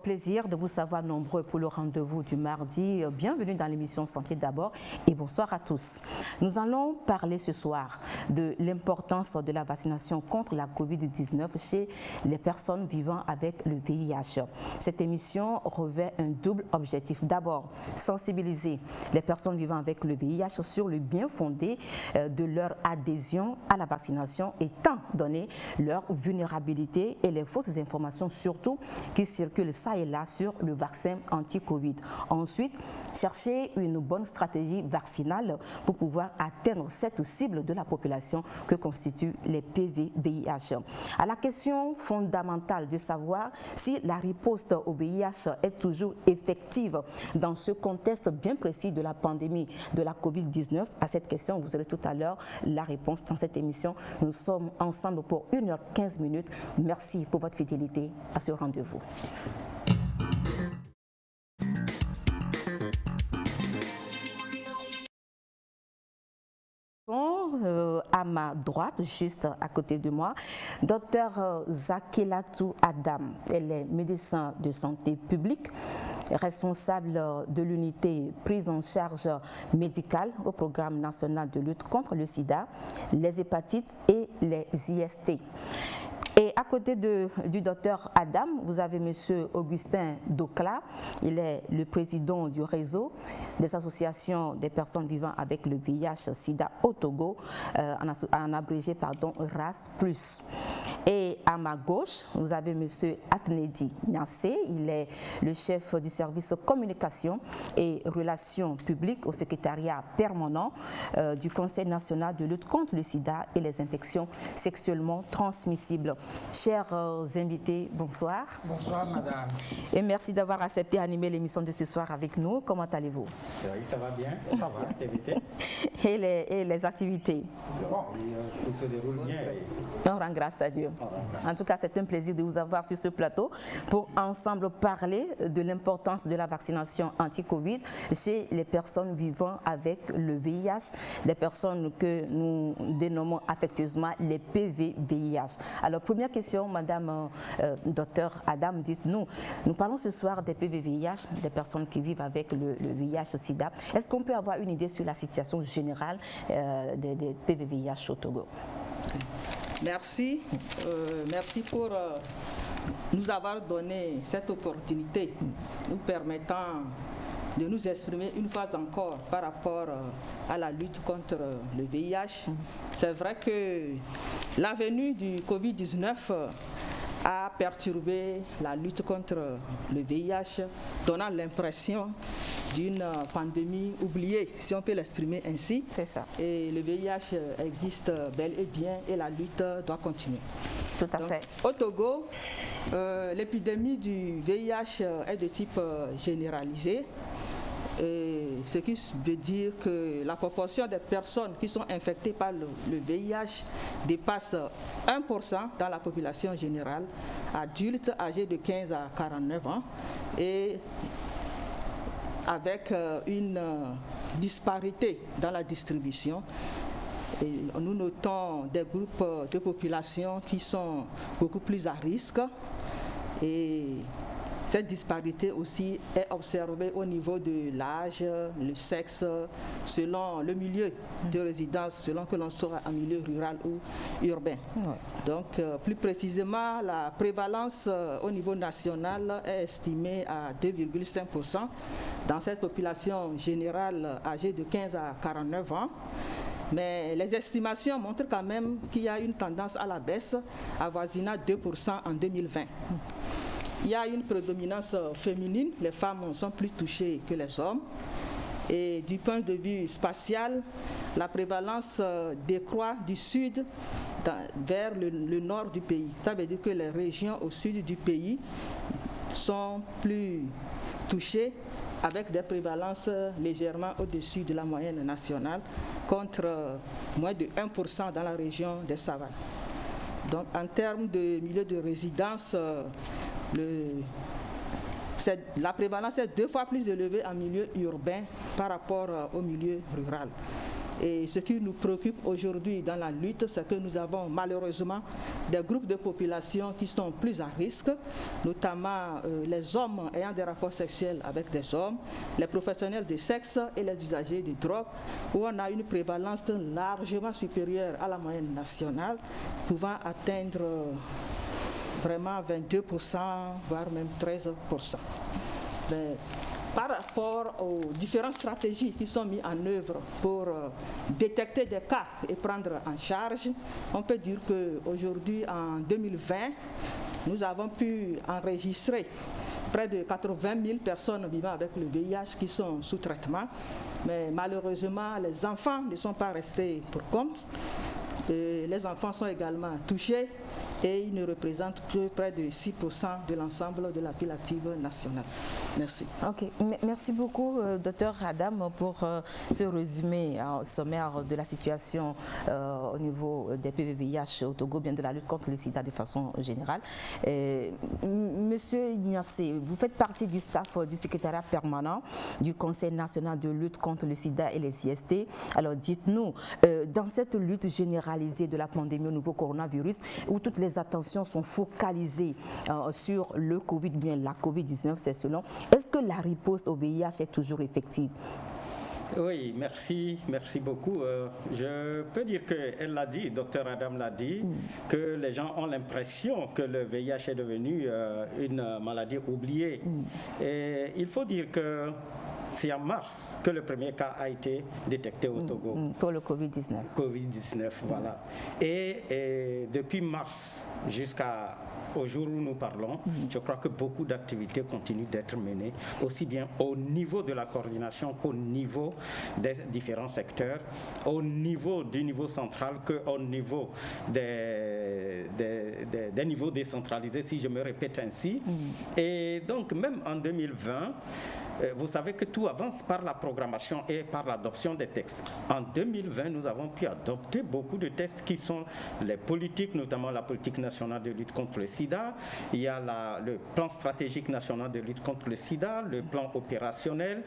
Plaisir de vous savoir nombreux pour le rendez-vous du mardi. Bienvenue dans l'émission Santé d'abord et bonsoir à tous. Nous allons parler ce soir de l'importance de la vaccination contre la COVID-19 chez les personnes vivant avec le VIH. Cette émission revêt un double objectif. D'abord, sensibiliser les personnes vivant avec le VIH sur le bien fondé de leur adhésion à la vaccination et tant donner leur vulnérabilité et les fausses informations surtout qui circulent ça et là sur le vaccin anti-Covid. Ensuite, chercher une bonne stratégie vaccinale pour pouvoir atteindre cette cible de la population que constituent les PV-VIH. À la question fondamentale de savoir si la riposte au VIH est toujours effective dans ce contexte bien précis de la pandémie de la COVID-19, à cette question, vous aurez tout à l'heure la réponse dans cette émission. Nous sommes ensemble pour 1h15. Merci pour votre fidélité à ce rendez-vous. À ma droite, juste à côté de moi, Dr Zakelatou Adam. Elle est médecin de santé publique, responsable de l'unité prise en charge médicale au programme national de lutte contre le sida, les hépatites et les IST. Et à côté du docteur Adam, vous avez monsieur Augustin Dokla. Il est le président du réseau des associations des personnes vivant avec le VIH-Sida au Togo, en abrégé RAS+. Et à ma gauche, vous avez monsieur Atnedi Niassé. Il est le chef du service communication et relations publiques au secrétariat permanent du Conseil national de lutte contre le sida et les infections sexuellement transmissibles. Chers invités, bonsoir. Bonsoir, madame. Et merci d'avoir accepté d'animer l'émission de ce soir avec nous. Comment allez-vous? Oui, ça va bien. Ça va. Et les activités? Bon, tout se déroule bien. On rend grâce à Dieu. En tout cas, c'est un plaisir de vous avoir sur ce plateau pour ensemble parler de l'importance de la vaccination anti-Covid chez les personnes vivant avec le VIH, des personnes que nous dénommons affectueusement les PV-VIH. Alors, première question, madame docteur Adam, dites-nous, nous parlons ce soir des PV-VIH, des personnes qui vivent avec le VIH-Sida. Est-ce qu'on peut avoir une idée sur la situation générale des PV-VIH au Togo? Merci. Merci pour nous avoir donné cette opportunité, nous permettant de nous exprimer une fois encore par rapport à la lutte contre le VIH. C'est vrai que la venue du Covid-19 a perturbé la lutte contre le VIH, donnant l'impression d'une pandémie oubliée, si on peut l'exprimer ainsi. C'est ça. Et le VIH existe bel et bien et la lutte doit continuer. Tout à fait. Au Togo, l'épidémie du VIH est de type généralisé. Ce qui veut dire que la proportion des personnes qui sont infectées par le VIH dépasse 1% dans la population générale, adultes âgés de 15 à 49 ans, et avec une disparité dans la distribution. Et nous notons des groupes de population qui sont beaucoup plus à risque, et cette disparité aussi est observée au niveau de l'âge, le sexe, selon le milieu de résidence, selon que l'on soit en milieu rural ou urbain. Ouais. Donc, plus précisément, la prévalence au niveau national est estimée à 2,5% dans cette population générale âgée de 15 à 49 ans. Mais les estimations montrent quand même qu'il y a une tendance à la baisse, avoisinant 2% en 2020. Il y a une prédominance féminine, les femmes sont plus touchées que les hommes. Et du point de vue spatial, la prévalence décroît du sud vers le nord du pays. Ça veut dire que les régions au sud du pays sont plus touchées, avec des prévalences légèrement au-dessus de la moyenne nationale, contre moins de 1% dans la région des savanes. Donc en termes de milieu de résidence, la prévalence est 2 fois plus élevée en milieu urbain par rapport au milieu rural. Et ce qui nous préoccupe aujourd'hui dans la lutte, c'est que nous avons malheureusement des groupes de population qui sont plus à risque, notamment les hommes ayant des rapports sexuels avec des hommes, les professionnels du sexe et les usagers de drogue, où on a une prévalence largement supérieure à la moyenne nationale, pouvant atteindre vraiment 22%, voire même 13%. Mais par rapport aux différentes stratégies qui sont mises en œuvre pour détecter des cas et prendre en charge, on peut dire qu'aujourd'hui, en 2020, nous avons pu enregistrer près de 80 000 personnes vivant avec le VIH qui sont sous traitement. Mais malheureusement, les enfants ne sont pas restés pour compte. Les enfants sont également touchés et ils ne représentent que près de 6% de l'ensemble de la pile active nationale. Merci. Ok, merci beaucoup, Dr Adam, pour ce résumé sommaire de la situation au niveau des PVVIH au Togo, bien de la lutte contre le sida de façon générale. Monsieur Ignace, vous faites partie du staff du secrétariat permanent du Conseil national de lutte contre le sida et les IST. Alors dites-nous, dans cette lutte généralisée de la pandémie au nouveau coronavirus, où toutes les attentions sont focalisées sur le Covid, bien la Covid-19, c'est selon. Est-ce que la riposte au VIH est toujours effective? Oui, merci beaucoup. Je peux dire qu'elle l'a dit, Dr Adam l'a dit, que les gens ont l'impression que le VIH est devenu une maladie oubliée. Et il faut dire que c'est en mars que le premier cas a été détecté au Togo. Pour le Covid-19. Covid-19, voilà. Et depuis mars jusqu'au jour où nous parlons, je crois que beaucoup d'activités continuent d'être menées, aussi bien au niveau de la coordination qu'au niveau des différents secteurs, au niveau du niveau central qu'au niveau des niveaux décentralisés, si je me répète ainsi. Et donc, même en 2020, vous savez que tout avance par la programmation et par l'adoption des textes. En 2020, nous avons pu adopter beaucoup de textes qui sont les politiques, notamment la politique nationale de lutte contre le sida. Il y a le plan stratégique national de lutte contre le sida, le plan opérationnel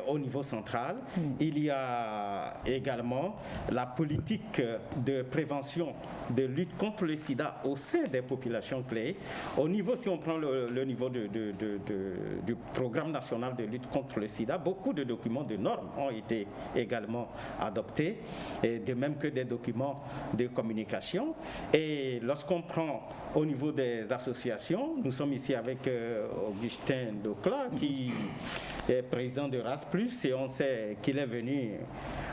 au niveau central. Il y a également la politique de prévention de lutte contre le sida au sein des populations clés. Au niveau, si on prend le niveau du programme national de lutte contre le sida, beaucoup de documents de normes ont été également adoptés, et de même que des documents de communication. Et lorsqu'on prend au niveau des associations, nous sommes ici avec Augustin Docla, qui est président de RAS+, et on sait qu'il est venu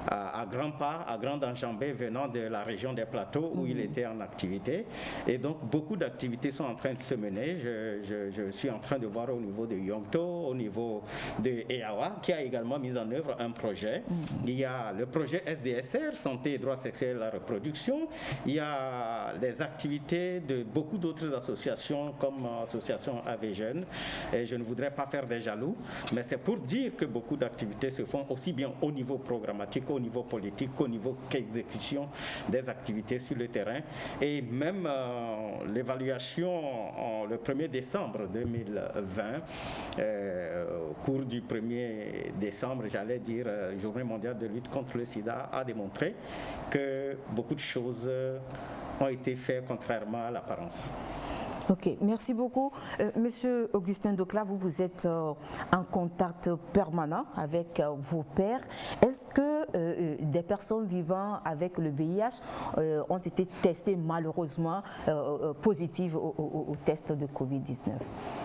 à grands pas, à grande enjambée, venant de la région des Plateaux où il était en activité. Et donc beaucoup d'activités sont en train de se mener. Je suis en train de voir au niveau de Yongto, au niveau de EAWA, qui a également mis en œuvre un projet. Il y a le projet SDSR, Santé et Droits Sexuels et la Reproduction. Il y a les activités de beaucoup d'autres associations, comme l'association AV Jeunes. Et je ne voudrais pas faire des jaloux, mais c'est pour dire que beaucoup d'activités se font aussi bien au niveau programmatique, au niveau politique, qu'au niveau exécution des activités sur le terrain. Et même l'évaluation le 1er décembre 2020, au cours du 1er décembre, j'allais dire, Journée mondiale de lutte contre le sida, a démontré que beaucoup de choses ont été faites contrairement à l'apparence. Ok, merci beaucoup. Monsieur Augustin Docla, vous êtes en contact permanent avec vos pairs. Est-ce que des personnes vivant avec le VIH ont été testées malheureusement positives au test de Covid-19?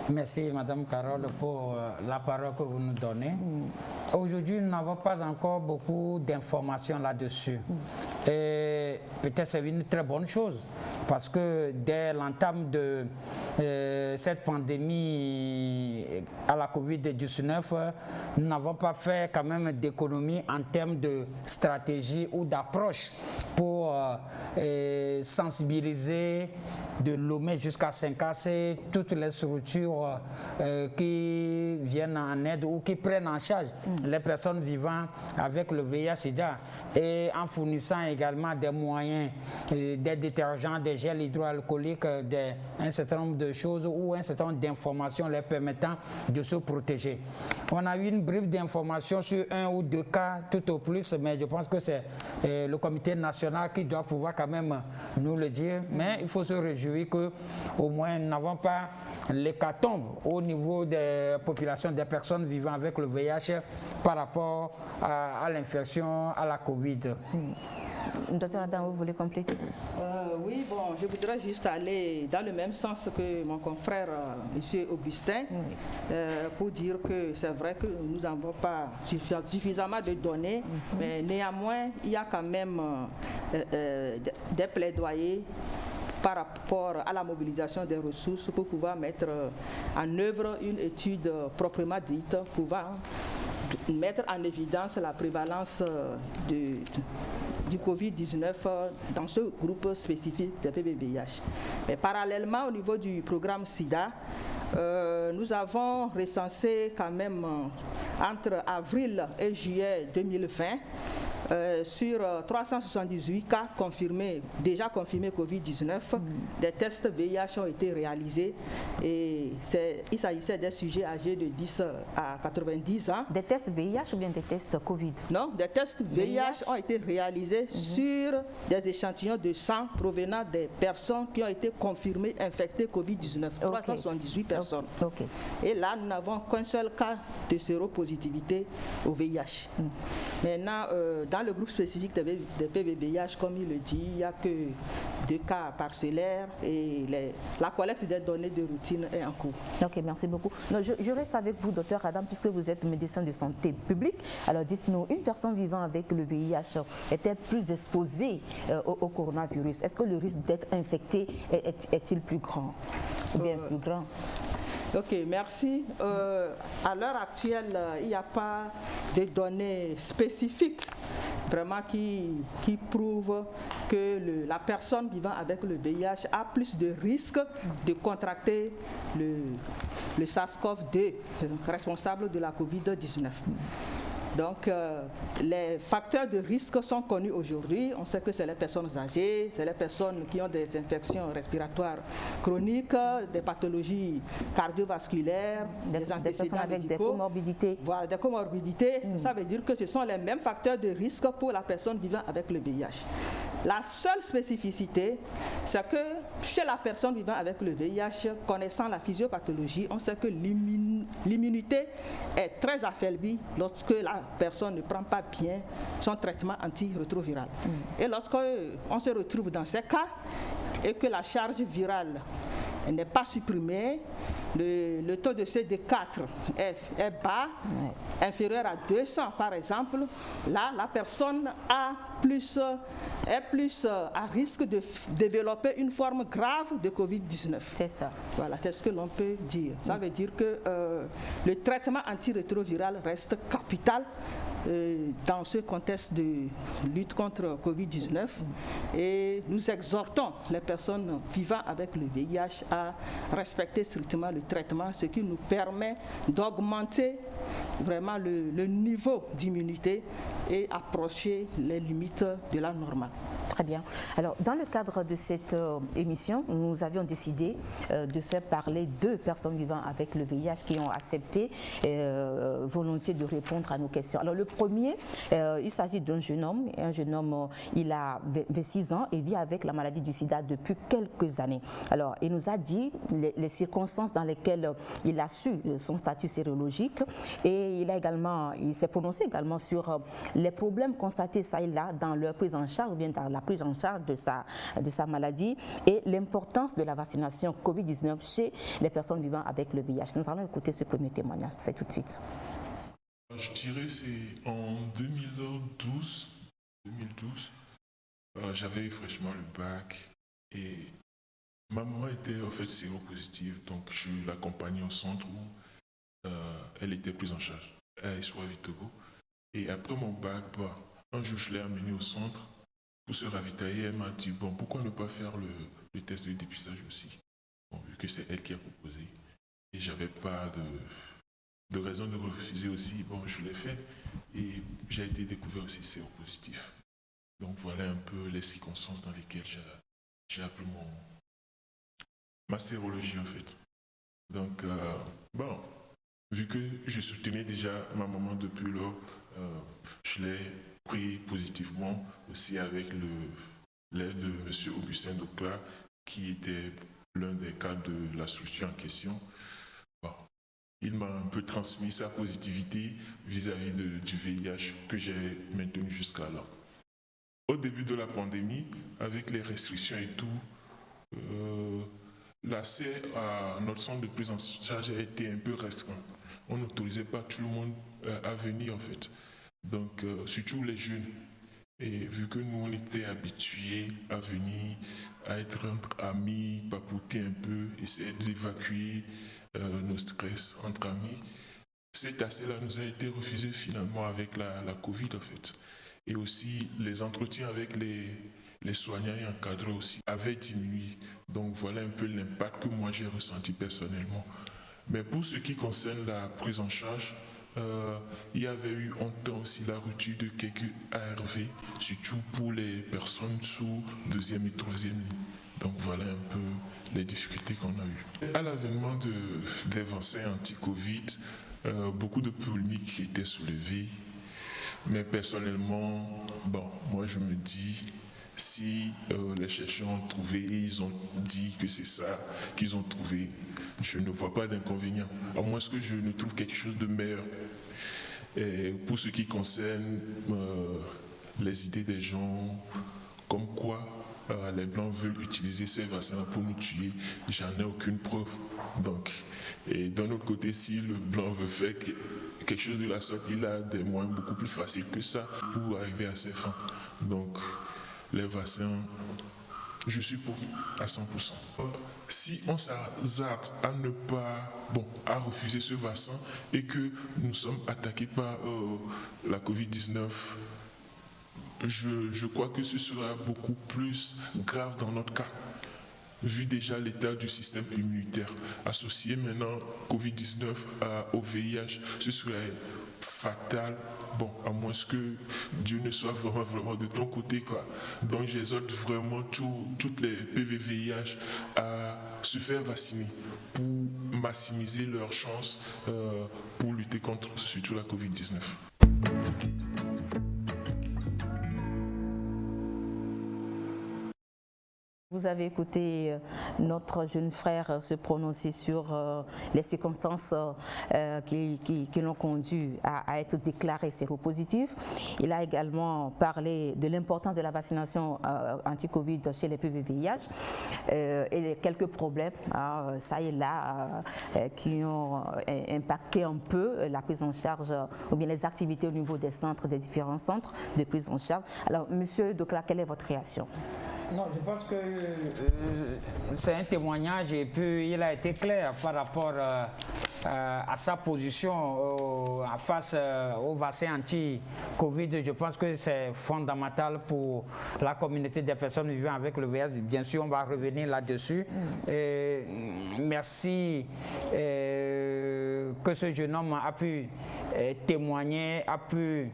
Merci Madame Carole pour la parole que vous nous donnez. Aujourd'hui, nous n'avons pas encore beaucoup d'informations là-dessus. Et peut-être c'est une très bonne chose parce que dès l'entame de cette pandémie à la Covid-19, nous n'avons pas fait quand même d'économie en termes de stratégie ou d'approche pour sensibiliser de Lomé jusqu'à Saint-Cassé toutes les structures qui viennent en aide ou qui prennent en charge les personnes vivant avec le VIH-Sida, et en fournissant également des moyens, des détergents, des gels hydroalcooliques, un certain nombre de choses ou un certain nombre d'informations les permettant de se protéger. On a eu une brief d'informations sur 1 ou 2 cas tout au plus, mais je pense que c'est le comité national qui doit pouvoir quand même nous le dire. Mais il faut se réjouir qu'au moins nous n'avons pas l'hécatombe au niveau des populations, des personnes vivant avec le VIH par rapport à l'infection, à la Covid. Docteur Adam, vous voulez compléter? Oui, bon, je voudrais juste aller dans le même sens que mon confrère, M. Augustin, pour dire que c'est vrai que nous n'avons pas suffisamment de données, mais néanmoins, il y a quand même des plaidoyers par rapport à la mobilisation des ressources pour pouvoir mettre en œuvre une étude proprement dite, pouvant mettre en évidence la prévalence du Covid-19 dans ce groupe spécifique de PVVIH. Mais parallèlement, au niveau du programme SIDA, nous avons recensé quand même entre avril et juillet 2020 sur 378 cas déjà confirmés Covid-19, des tests VIH ont été réalisés et il s'agissait des sujets âgés de 10 à 90 ans. Des tests VIH ou bien des tests Covid? Non, des tests VIH ont été réalisés sur des échantillons de sang provenant des personnes qui ont été confirmées infectées Covid-19, 378 personnes. Et là, nous n'avons qu'un seul cas de séropositivité au VIH. Maintenant, dans le groupe spécifique des PVVIH, comme il le dit, il n'y a que 2 cas parcellaires et la collecte des données de routine est en cours. Ok, merci beaucoup. Non, je reste avec vous, docteur Adam, puisque vous êtes médecin de santé publique. Alors dites-nous, une personne vivant avec le VIH est-elle plus exposée au coronavirus? Est-ce que le risque d'être infecté est-il plus grand ou bien plus grand? Ok, merci. À l'heure actuelle, il n'y a pas de données spécifiques vraiment qui prouvent que la personne vivant avec le VIH a plus de risques de contracter le SARS-CoV-2, responsable de la COVID-19. Donc, les facteurs de risque sont connus aujourd'hui. On sait que c'est les personnes âgées, c'est les personnes qui ont des infections respiratoires chroniques, des pathologies cardiovasculaires, des antécédents avec médicaux. Des comorbidités. Voilà, des comorbidités. Ça veut dire que ce sont les mêmes facteurs de risque pour la personne vivant avec le VIH. La seule spécificité, c'est que chez la personne vivant avec le VIH, connaissant la physiopathologie, on sait que l'immunité est très affaiblie lorsque la personne ne prend pas bien son traitement antirétroviral. Et lorsqu'on se retrouve dans ces cas et que la charge virale n'est pas supprimée, le taux de CD4 est bas, inférieur à 200 par exemple, là la personne est plus à risque de développer une forme grave de Covid-19. C'est ça. Voilà, c'est ce que l'on peut dire. Ça veut dire que le traitement antirétroviral reste capital dans ce contexte de lutte contre Covid-19 et nous exhortons les personnes vivant avec le VIH à respecter strictement le traitement, ce qui nous permet d'augmenter vraiment le niveau d'immunité et approcher les limites de la normale. Très bien. Alors, dans le cadre de cette émission, nous avions décidé de faire parler 2 personnes vivant avec le VIH qui ont accepté volontiers de répondre à nos questions. Alors, le premier, il s'agit d'un jeune homme. Un jeune homme, il a 26 ans et vit avec la maladie du sida depuis quelques années. Alors, il nous a dit les circonstances dans lesquelles il a su son statut sérologique et il s'est prononcé également sur les problèmes constatés ça et là dans leur prise en charge ou bien dans la prise en charge de sa maladie et l'importance de la vaccination Covid-19 chez les personnes vivant avec le VIH. Nous allons écouter ce premier témoignage, c'est tout de suite. Je dirais c'est en 2012, j'avais eu fraîchement le bac et ma maman était en fait séropositive, donc je l'accompagnais au centre où elle était prise en charge à Espoir Vitogo. Et après mon bac, un jour je l'ai amenée au centre pour se ravitailler, elle m'a dit, bon, pourquoi ne pas faire le test de dépistage aussi? Bon, vu que c'est elle qui a proposé. Et j'avais pas de raison de refuser aussi. Bon, je l'ai fait et j'ai été découvert aussi séropositif. Donc voilà un peu les circonstances dans lesquelles j'ai appelé ma sérologie en fait. Donc bon, vu que je soutenais déjà ma maman depuis lors, je l'ai pris positivement aussi avec l'aide de M. Augustin Docla, qui était l'un des cadres de la structure en question. Bon, il m'a un peu transmis sa positivité vis-à-vis du VIH que j'ai maintenu jusqu'à là. Au début de la pandémie, avec les restrictions et tout, l'accès à notre centre de prise en charge a été un peu restreint. On n'autorisait pas tout le monde à venir en fait. Donc, surtout les jeunes. Et vu que nous, on était habitués à venir, à être entre amis, papoter un peu, essayer d'évacuer nos stress entre amis, cet accès-là nous a été refusé finalement avec la Covid en fait. Et aussi les entretiens avec les soignants et encadreurs aussi avaient diminué. Donc voilà un peu l'impact que moi j'ai ressenti personnellement. Mais pour ce qui concerne la prise en charge, il y avait eu un temps aussi la rupture de quelques ARV, surtout pour les personnes sous 2e et 3e ligne. Donc voilà un peu les difficultés qu'on a eues. À l'avènement des vaccins anti-Covid, beaucoup de polémiques étaient soulevées. Mais personnellement, bon, moi je me dis, si les chercheurs ont trouvé et ils ont dit que c'est ça qu'ils ont trouvé, je ne vois pas d'inconvénient, à moins que je ne trouve quelque chose de meilleur. Et pour ce qui concerne les idées des gens, comme quoi les Blancs veulent utiliser ces vaccins pour nous tuer, j'en ai aucune preuve. Donc, et d'un autre côté, si le Blanc veut faire quelque chose de la sorte, il a des moyens beaucoup plus faciles que ça pour arriver à ses fins. Donc, les vaccins, je suis pour à 100%. Si on s'hazarde à ne pas, à refuser ce vaccin et que nous sommes attaqués par la Covid-19, je crois que ce sera beaucoup plus grave dans notre cas, vu déjà l'état du système immunitaire. Associé maintenant Covid-19 au VIH, ce serait fatal, à moins que Dieu ne soit vraiment de ton côté, quoi. Donc j'exhorte vraiment toutes les PVVIH à se faire vacciner pour maximiser leurs chances pour lutter contre surtout la Covid-19. Vous avez écouté notre jeune frère se prononcer sur les circonstances qui l'ont conduit à être déclaré séropositif. Il a également parlé de l'importance de la vaccination anti-Covid chez les PVVIH et les quelques problèmes, ça et là, qui ont impacté un peu la prise en charge ou bien les activités au niveau des centres, des différents centres de prise en charge. Alors, Monsieur Docla, quelle est votre réaction? Non, je pense que c'est un témoignage et puis il a été clair par rapport à sa position face au vaccin anti-Covid. Je pense que c'est fondamental pour la communauté des personnes vivant avec le VIH. Bien sûr, on va revenir là-dessus. Merci que ce jeune homme a pu témoigner, a pu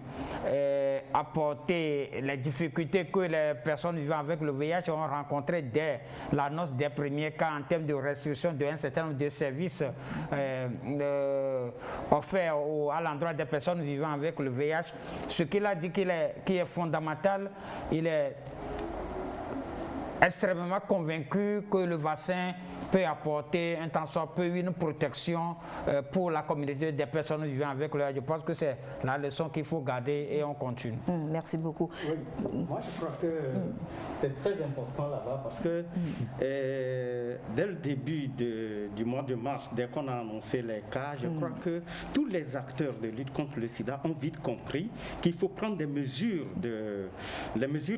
apporter les difficultés que les personnes vivant avec le VIH ont rencontrées dès l'annonce des premiers cas en termes de restriction d'un certain nombre de services offerts à l'endroit des personnes vivant avec le VIH. Ce qu'il a dit qui est fondamental, il est extrêmement convaincu que le vaccin peut apporter un tant soit peu une protection pour la communauté des personnes vivant avec le VIH. Je pense que c'est la leçon qu'il faut garder et on continue. Merci beaucoup. Oui, moi je crois que c'est très important là-bas parce que dès le début du mois de mars, dès qu'on a annoncé les cas, je crois que tous les acteurs de lutte contre le sida ont vite compris qu'il faut prendre des mesures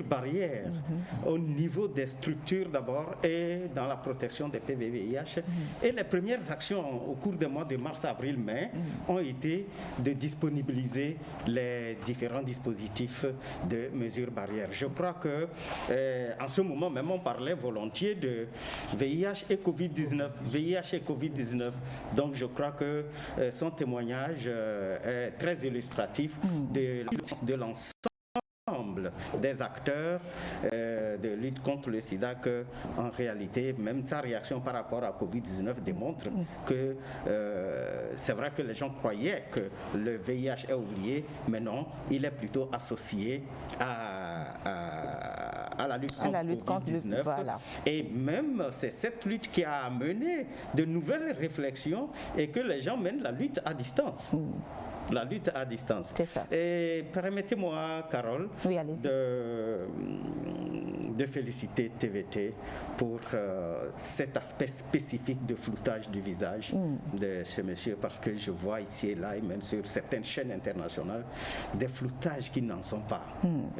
barrières au niveau des structures d'abord et dans la protection des PVVIH. Et les premières actions au cours des mois de mars, avril, mai ont été de disponibiliser les différents dispositifs de mesures barrières. Je crois que en ce moment même, on parlait volontiers de VIH et Covid-19. VIH et Covid-19. Donc je crois que son témoignage est très illustratif de l'ensemble des acteurs de lutte contre le sida, que en réalité même sa réaction par rapport à Covid-19 démontre que c'est vrai que les gens croyaient que le VIH est oublié, mais non, il est plutôt associé à la lutte contre Covid-19. Voilà. Et même c'est cette lutte qui a amené de nouvelles réflexions et que les gens mènent la lutte à distance. La lutte à distance. C'est ça. Et permettez-moi, Carole, oui, de féliciter TVT pour cet aspect spécifique de floutage du visage de ce monsieur, parce que je vois ici et là, et même sur certaines chaînes internationales, des floutages qui n'en sont pas.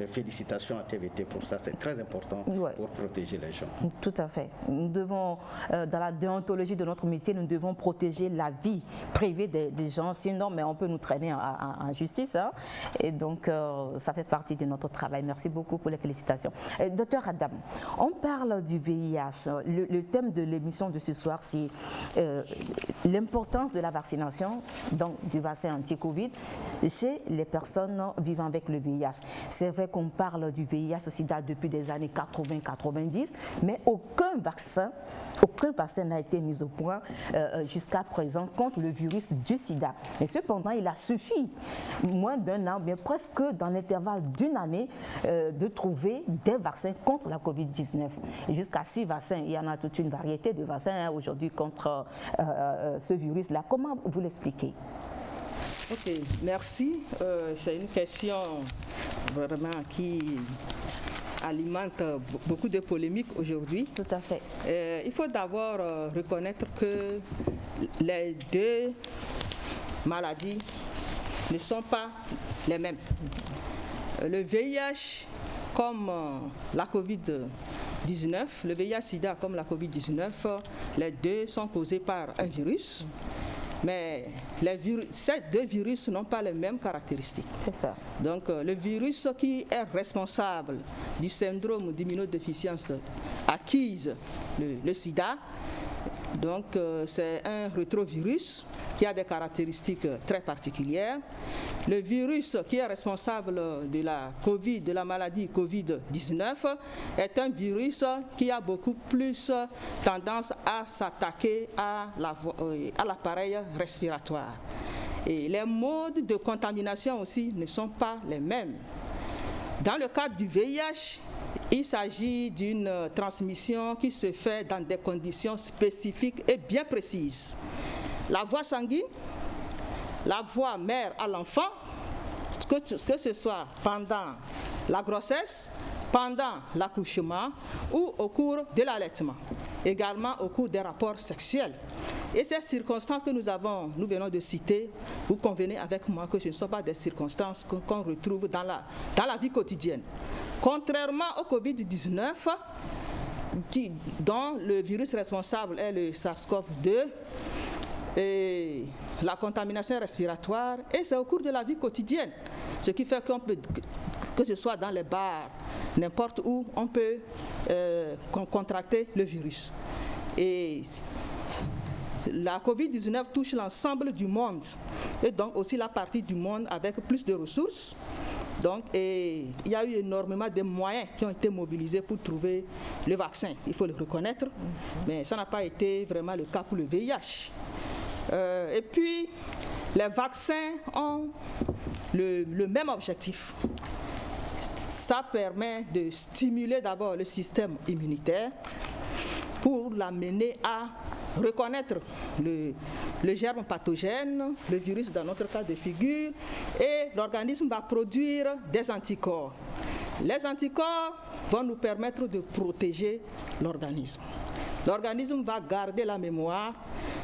Félicitations à TVT pour ça, c'est très important pour protéger les gens. Tout à fait. Nous devons, dans la déontologie de notre métier, nous devons protéger la vie privée des gens, sinon mais on peut nous traîner en justice. Hein. Et donc, ça fait partie de notre travail. Merci beaucoup pour les félicitations. Docteur Adam, on parle du VIH. Le thème de l'émission de ce soir, c'est l'importance de la vaccination, donc du vaccin anti-Covid, chez les personnes vivant avec le VIH. C'est vrai qu'on parle du VIH-Sida depuis des années 80-90, mais aucun vaccin n'a été mis au point jusqu'à présent contre le virus du sida. Mais cependant, il a suffi, moins d'un an, mais presque dans l'intervalle d'une année, de trouver des vaccins contre la Covid-19. Et jusqu'à 6 vaccins, il y en a toute une variété de vaccins aujourd'hui contre ce virus-là. Comment vous l'expliquez? Ok, merci. C'est une question vraiment qui alimente beaucoup de polémiques aujourd'hui. Tout à fait. Il faut d'abord reconnaître que les deux maladies ne sont pas les mêmes. Le VIH comme la Covid-19, le VIH-Sida comme la Covid-19, les deux sont causés par un virus. Mais ces deux virus n'ont pas les mêmes caractéristiques. C'est ça. Donc le virus qui est responsable du syndrome d'immunodéficience acquise, le sida, donc c'est un rétrovirus qui a des caractéristiques très particulières. Le virus qui est responsable de la maladie Covid-19 est un virus qui a beaucoup plus tendance à s'attaquer à l'appareil respiratoire. Et les modes de contamination aussi ne sont pas les mêmes. Dans le cadre du VIH, il s'agit d'une transmission qui se fait dans des conditions spécifiques et bien précises. La voie sanguine, la voie mère à l'enfant, que ce soit pendant la grossesse, pendant l'accouchement ou au cours de l'allaitement, également au cours des rapports sexuels. Et ces circonstances que nous venons de citer, vous convenez avec moi que ce ne sont pas des circonstances qu'on retrouve dans la vie quotidienne. Contrairement au Covid-19, dont le virus responsable est le SARS-CoV-2, et la contamination respiratoire, et c'est au cours de la vie quotidienne, ce qui fait qu'on peut, que ce soit dans les bars, n'importe où, on peut contracter le virus. Et la Covid-19 touche l'ensemble du monde, et donc aussi la partie du monde avec plus de ressources. Donc, il y a eu énormément de moyens qui ont été mobilisés pour trouver le vaccin, il faut le reconnaître, mais ça n'a pas été vraiment le cas pour le VIH. Et puis, les vaccins ont le même objectif. Ça permet de stimuler d'abord le système immunitaire pour l'amener à reconnaître le germe pathogène, le virus dans notre cas de figure, et l'organisme va produire des anticorps. Les anticorps vont nous permettre de protéger l'organisme. L'organisme va garder la mémoire,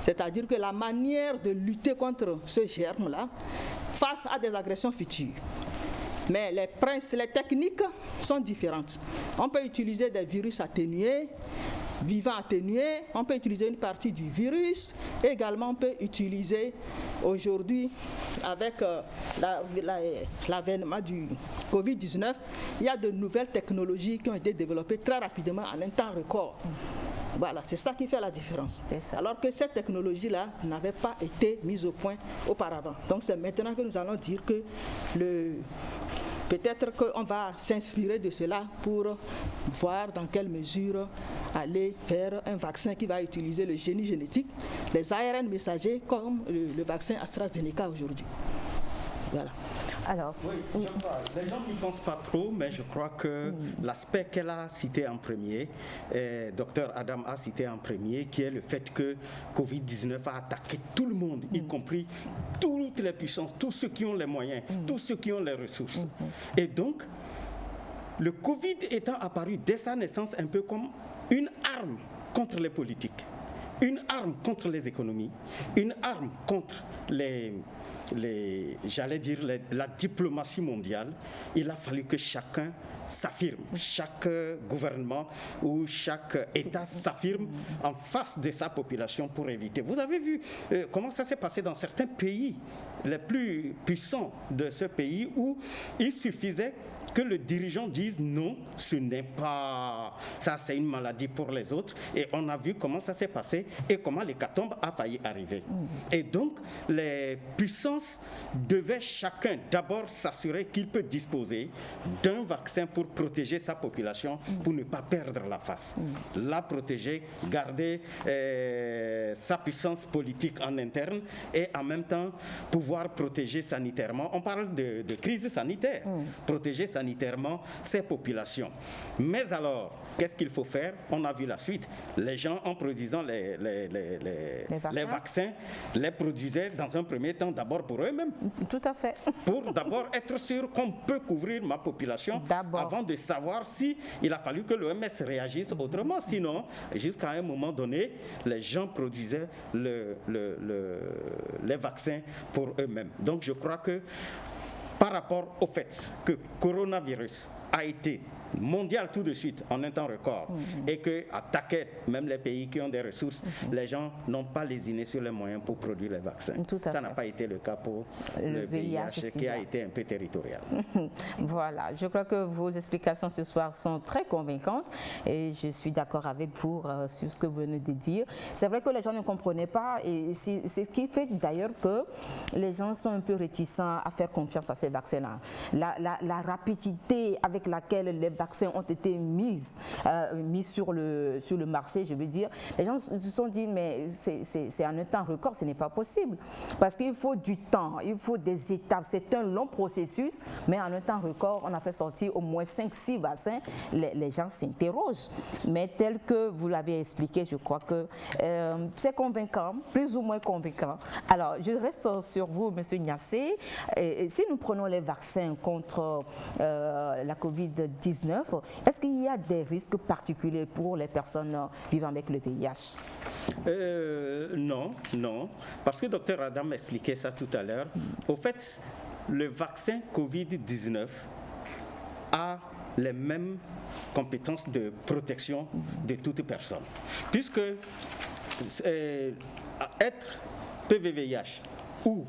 c'est-à-dire que la manière de lutter contre ce germe-là face à des agressions futures. Mais les techniques sont différentes. On peut utiliser des virus atténués, vivants atténués, on peut utiliser une partie du virus. Également, on peut utiliser aujourd'hui, avec l'avènement du Covid-19, il y a de nouvelles technologies qui ont été développées très rapidement en un temps record. Voilà, c'est ça qui fait la différence. Alors que cette technologie-là n'avait pas été mise au point auparavant. Donc c'est maintenant que nous allons dire que peut-être qu'on va s'inspirer de cela pour voir dans quelle mesure aller vers un vaccin qui va utiliser le génie génétique, les ARN messagers comme le vaccin AstraZeneca aujourd'hui. Voilà. Alors, oui, je crois. Les gens n'y pensent pas trop, mais je crois que l'aspect qu'elle a cité en premier, Dr Adam a cité en premier, qui est le fait que Covid-19 a attaqué tout le monde, y compris toutes les puissances, tous ceux qui ont les moyens, tous ceux qui ont les ressources. Et donc, le Covid étant apparu dès sa naissance un peu comme une arme contre les politiques, une arme contre les économies, une arme contre la diplomatie mondiale, il a fallu que chacun s'affirme, chaque gouvernement ou chaque État s'affirme en face de sa population pour éviter. Vous avez vu comment ça s'est passé dans certains pays, les plus puissants de ce pays, où il suffisait que le dirigeant dise non, ce n'est pas ça, c'est une maladie pour les autres. Et on a vu comment ça s'est passé et comment l'hécatombe a failli arriver. Et donc, les puissances devaient chacun d'abord s'assurer qu'il peut disposer d'un vaccin pour protéger sa population, pour ne pas perdre la face. La protéger, garder sa puissance politique en interne et en même temps pouvoir protéger sanitairement. On parle de crise sanitaire. Protéger sanitairement ces populations. Mais alors, qu'est-ce qu'il faut faire? On a vu la suite. Les gens, en produisant les vaccins, les produisaient dans un premier temps d'abord pour eux-mêmes. Tout à fait. Pour d'abord être sûr qu'on peut couvrir ma population avant de savoir si il a fallu que l'OMS réagisse autrement. Sinon, jusqu'à un moment donné, les gens produisaient les vaccins pour eux-mêmes. Donc je crois que par rapport au fait que coronavirus a été mondial tout de suite en un temps record et que attaquait même les pays qui ont des ressources, les gens n'ont pas lésiné sur les moyens pour produire les vaccins. Ça n'a pas été le cas pour le VIH qui a été un peu territorial. Voilà, je crois que vos explications ce soir sont très convaincantes et je suis d'accord avec vous sur ce que vous venez de dire. C'est vrai que les gens ne comprenaient pas et c'est ce qui fait d'ailleurs que les gens sont un peu réticents à faire confiance à ces vaccins-là. La rapidité avec laquelle les vaccins ont été mis sur le marché, je veux dire, les gens se sont dit mais c'est en un temps record, ce n'est pas possible parce qu'il faut du temps, il faut des étapes, c'est un long processus, mais en un temps record on a fait sortir au moins 5-6 vaccins. Les gens s'interrogent, mais tel que vous l'avez expliqué, je crois que c'est convaincant, plus ou moins convaincant. Alors je reste sur vous, monsieur Niasse. Si nous prenons les vaccins contre la Covid-19, est-ce qu'il y a des risques particuliers pour les personnes vivant avec le VIH? Non, parce que Dr Adam expliquait ça tout à l'heure. Au fait, le vaccin Covid-19 a les mêmes compétences de protection de toute personne. Puisque être PVVIH ou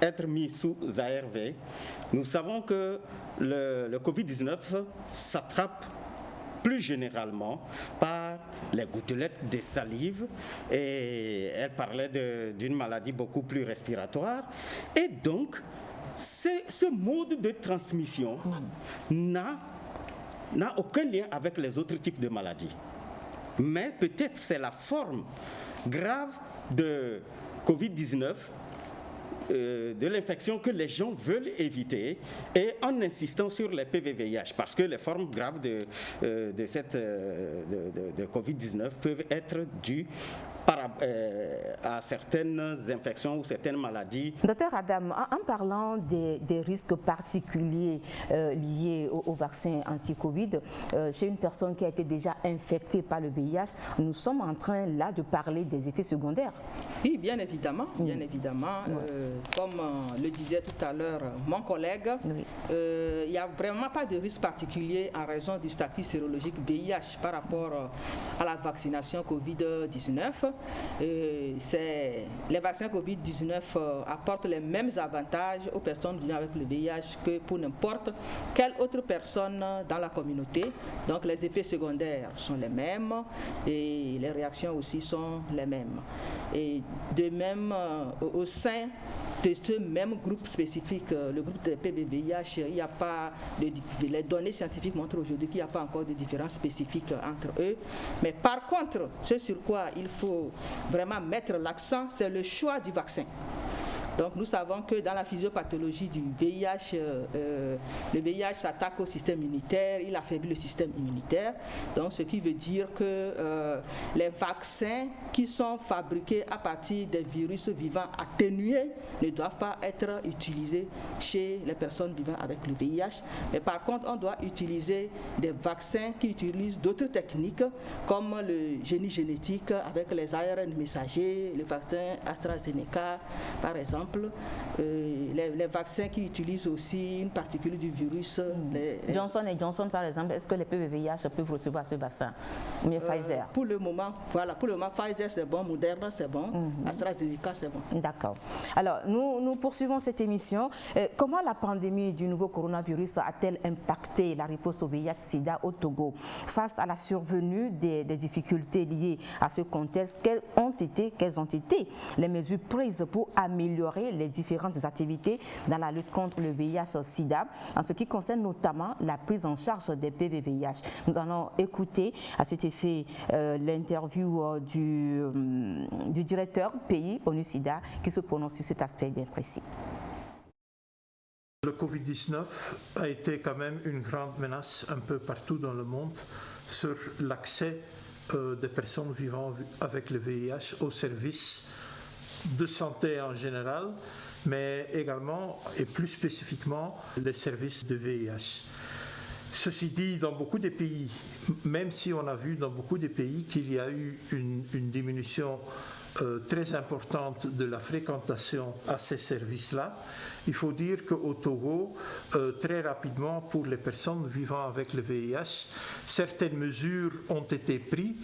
être mis sous ARV, nous savons que le Covid-19 s'attrape plus généralement par les gouttelettes de salive et elle parlait d'une maladie beaucoup plus respiratoire et donc ce mode de transmission n'a aucun lien avec les autres types de maladies. Mais peut-être c'est la forme grave de Covid-19 de l'infection que les gens veulent éviter et en insistant sur les PVVIH parce que les formes graves de Covid-19 peuvent être dues à certaines infections ou certaines maladies. Docteur Adam, en parlant des risques particuliers liés au vaccin anti-Covid, chez une personne qui a été déjà infectée par le VIH, nous sommes en train là de parler des effets secondaires. Oui, bien évidemment. Bien évidemment. Comme le disait tout à l'heure mon collègue, il n'y a vraiment pas de risque particulier en raison du statut sérologique VIH par rapport à la vaccination Covid-19. Les vaccins Covid-19 apportent les mêmes avantages aux personnes vivant avec le VIH que pour n'importe quelle autre personne dans la communauté. Donc les effets secondaires sont les mêmes et les réactions aussi sont les mêmes. Et de même, au sein de ce même groupe spécifique, le groupe de PBVIH, il n'y a pas les données scientifiques montrent aujourd'hui qu'il n'y a pas encore de différences spécifiques entre eux. Mais par contre, ce sur quoi il faut vraiment mettre l'accent, c'est le choix du vaccin. Donc nous savons que dans la physiopathologie du VIH, le VIH s'attaque au système immunitaire, il affaiblit le système immunitaire. Donc ce qui veut dire que les vaccins qui sont fabriqués à partir des virus vivants atténués ne doivent pas être utilisés chez les personnes vivant avec le VIH. Mais par contre, on doit utiliser des vaccins qui utilisent d'autres techniques comme le génie génétique avec les ARN messagers, le vaccin AstraZeneca par exemple. Les vaccins qui utilisent aussi une particule du virus. Johnson & Johnson, par exemple, est-ce que les PVVIH peuvent recevoir ce vaccin? Ou bien Pfizer? Pour le moment, Pfizer c'est bon, Moderna c'est bon, AstraZeneca c'est bon. D'accord. Alors, nous poursuivons cette émission. Comment la pandémie du nouveau coronavirus a-t-elle impacté la riposte au VIH-Sida au Togo? Face à la survenue des difficultés liées à ce contexte, quelles ont été les mesures prises pour améliorer les différentes activités dans la lutte contre le VIH-Sida, en ce qui concerne notamment la prise en charge des PVVIH. Nous allons écouter à cet effet l'interview du directeur pays ONU-Sida qui se prononce sur cet aspect bien précis. Le Covid-19 a été quand même une grande menace un peu partout dans le monde sur l'accès des personnes vivant avec le VIH aux services de santé en général, mais également et plus spécifiquement les services de VIH. Ceci dit, dans beaucoup de pays, même si on a vu dans beaucoup de pays qu'il y a eu une diminution très importante de la fréquentation à ces services-là, il faut dire qu'au Togo, très rapidement, pour les personnes vivant avec le VIH, certaines mesures ont été prises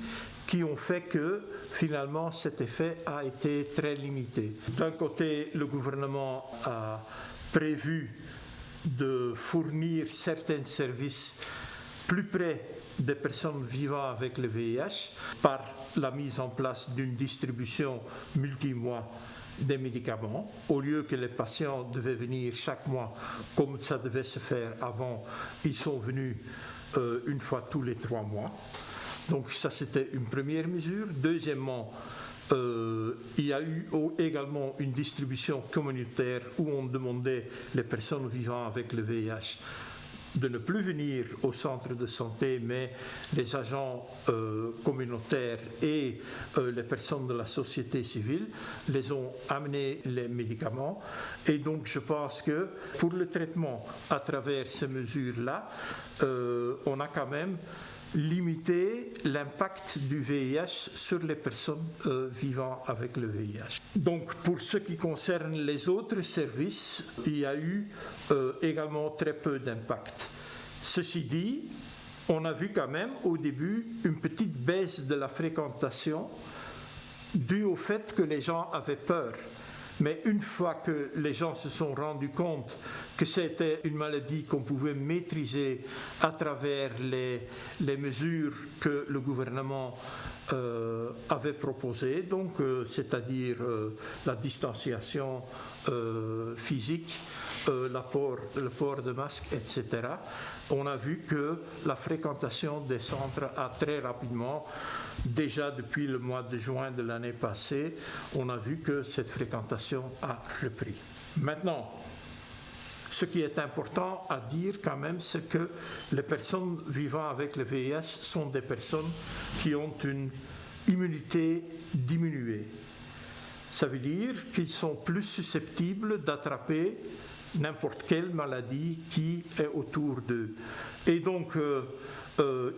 qui ont fait que finalement cet effet a été très limité. D'un côté, le gouvernement a prévu de fournir certains services plus près des personnes vivant avec le VIH par la mise en place d'une distribution multi-mois des médicaments. Au lieu que les patients devaient venir chaque mois comme ça devait se faire avant, ils sont venus une fois tous les 3 mois. Donc ça, c'était une première mesure. Deuxièmement, il y a eu également une distribution communautaire où on demandait les personnes vivant avec le VIH de ne plus venir au centre de santé, mais les agents communautaires et les personnes de la société civile les ont amené les médicaments. Et donc je pense que pour le traitement à travers ces mesures-là, on a quand même limiter l'impact du VIH sur les personnes vivant avec le VIH. Donc pour ce qui concerne les autres services, il y a eu également très peu d'impact. Ceci dit, on a vu quand même au début une petite baisse de la fréquentation due au fait que les gens avaient peur. Mais une fois que les gens se sont rendus compte que c'était une maladie qu'on pouvait maîtriser à travers les mesures que le gouvernement avait proposées, donc c'est-à-dire la distanciation physique, le port de masque, etc., on a vu que la fréquentation des centres a très rapidement, déjà depuis le mois de juin de l'année passée, on a vu que cette fréquentation a repris. Maintenant, ce qui est important à dire quand même, c'est que les personnes vivant avec le VIH sont des personnes qui ont une immunité diminuée. Ça veut dire qu'ils sont plus susceptibles d'attraper n'importe quelle maladie qui est autour d'eux. Et donc,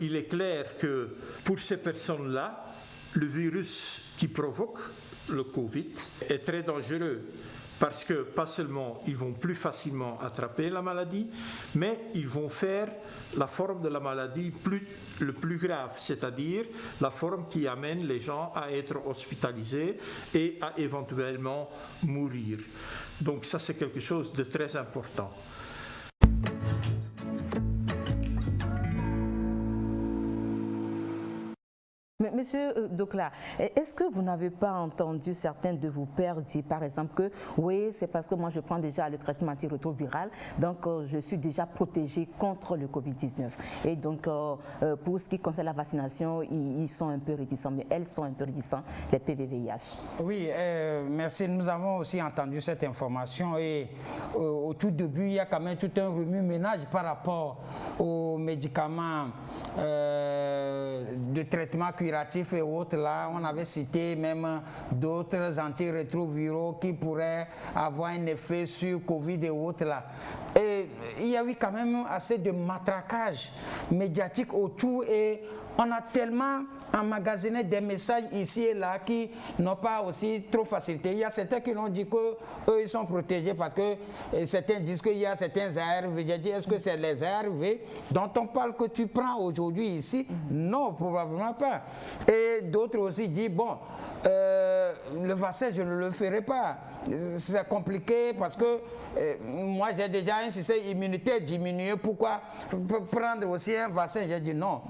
il est clair que pour ces personnes-là, le virus qui provoque le Covid est très dangereux. Parce que pas seulement ils vont plus facilement attraper la maladie, mais ils vont faire la forme de la maladie le plus grave, c'est-à-dire la forme qui amène les gens à être hospitalisés et à éventuellement mourir. Donc ça, c'est quelque chose de très important. Mais Monsieur Docla, est-ce que vous n'avez pas entendu certains de vos pairs dire par exemple que oui, c'est parce que moi je prends déjà le traitement antirétroviral, donc je suis déjà protégé contre le Covid-19. Et donc pour ce qui concerne la vaccination, ils sont un peu réticents, mais elles sont un peu réticents, les PVVIH. Oui, merci. Nous avons aussi entendu cette information et au tout début, il y a quand même tout un remue-ménage par rapport aux médicaments de traitement curatif et autres. Là, on avait cité même d'autres antirétroviraux qui pourraient avoir un effet sur Covid et autres. Là. Et il y a eu quand même assez de matraquage médiatique autour et on a tellement emmagasiné des messages ici et là qui n'ont pas aussi trop facilité. Il y a certains qui l'ont dit qu'eux, ils sont protégés parce que certains disent qu'il y a certains ARV. J'ai dit, est-ce que c'est les ARV dont on parle que tu prends aujourd'hui ici? Non, probablement pas. Et d'autres aussi disent, bon, le vaccin, je ne le ferai pas. C'est compliqué parce que moi, j'ai déjà un système immunitaire diminué. Pourquoi prendre aussi un vaccin? J'ai dit non.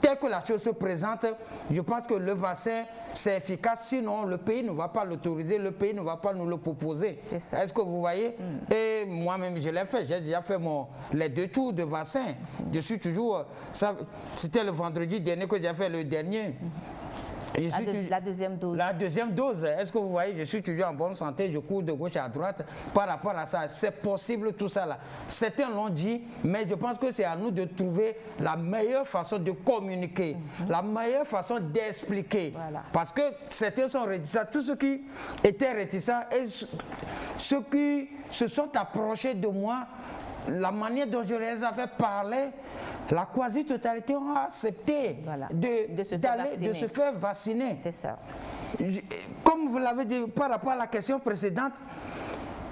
Tel que la chose se présente, je pense que le vaccin, c'est efficace. Sinon, le pays ne va pas l'autoriser, le pays ne va pas nous le proposer. Est-ce que vous voyez? Et moi-même, je l'ai fait. J'ai déjà fait les 2 tours de vaccin. Je suis toujours... C'était le vendredi dernier que j'ai fait le dernier. La deuxième dose. La deuxième dose. Est-ce que vous voyez, je suis toujours en bonne santé, je cours de gauche à droite par rapport à ça. C'est possible tout ça là. Certains l'ont dit, mais je pense que c'est à nous de trouver la meilleure façon de communiquer, la meilleure façon d'expliquer. Voilà. Parce que certains sont réticents. Tous ceux qui étaient réticents et ceux qui se sont approchés de moi, la manière dont je les avais parlé, la quasi-totalité ont accepté de se faire vacciner. C'est ça. Comme vous l'avez dit par rapport à la question précédente,